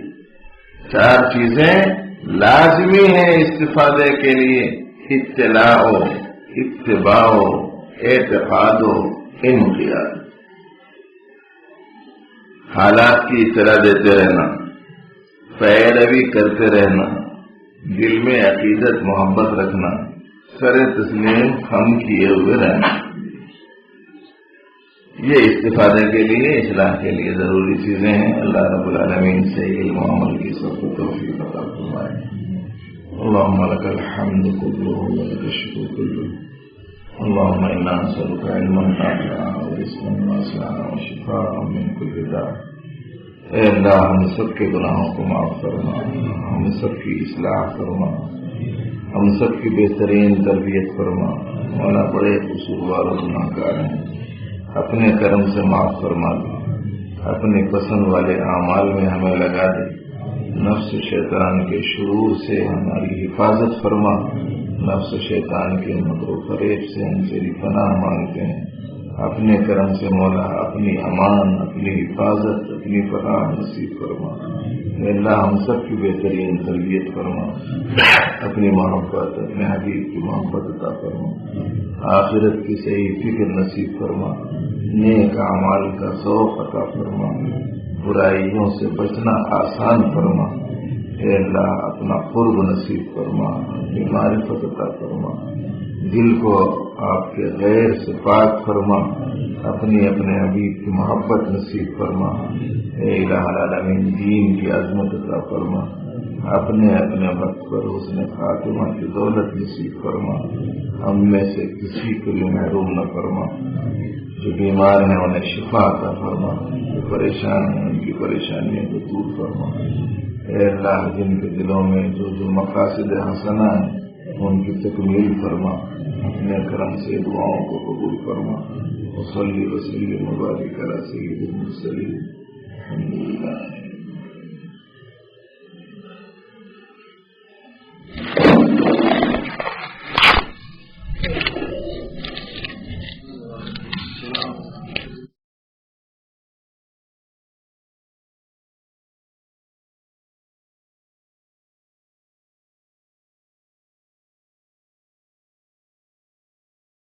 4 چیزیں لازمی ہیں استفادے کے لیے. اطلاع, اتباع, اعتقاد و انقیاد. حالات کی اطلاع دیتے رہنا, پیروی کرتے رہنا, دل میں عقیدت محبت رکھنا, سر تسلیم خم کیے ہوئے رہنا. یہ استفادے کے لیے اصلاح کے لیے ضروری چیزیں ہیں. اللہ رب العالمین سے علم و عمل کی سب کو توفیق عطا فرمائے. اللهم لك الحمد كله ولك الشكر كله. اللهم إنا نسألك علما نافعا ورزقا واسعا وشفاء من كل داء. اے اللہ ہم سب کے گناہوں کو معاف فرما, ہم سب کی اصلاح فرما, ہم سب کی بہترین تربیت فرما. مولا بڑے قصوروار و گناہگار ہیں, اپنے کرم سے معاف فرما دے. اپنے پسند والے اعمال میں ہمیں لگا دے. نفس شیطان کے شرور سے ہماری حفاظت فرما. نفس شیطان کے مکر و فریب سے ہم تیری پناہ مانگتے ہیں. اپنے کرم سے مولا اپنی امان, اپنی حفاظت, اپنی پناہ نصیب فرما. اے اللہ ہم سب کی بہترین تربیت فرما. اپنی محبت, اپنے حبیب کی محبت عطا فرما. آخرت کی صحیح فکر نصیب فرما. نیک اعمال کا ذوق عطا فرما. برائیوں سے بچنا آسان فرما. اے اللہ اپنا قرب نصیب فرما, اپنی معرفت عطا فرما. دل کو آپ کے غیر سے پاک فرما. اپنے حبیب کی محبت نصیب فرما. اے الہ العالمین دین کی عظمت عطا فرما. اپنے وقت پر حسن خاتمہ کی دولت نصیب فرما. ہم میں سے کسی کو بھی محروم نہ فرما. جو بیمار ہیں انہیں شفا عطا فرما. جو پریشان ہیں ان کی پریشانیوں کو دور فرما. اے اللہ جن کے دلوں میں جو مقاصد حسنہ ہیں ان کی تکمیل فرما. اپنے کرم سے دعاؤں کو قبول فرما. وصلی وسلم وبارک علی سید المرسلین. الحمدللہ.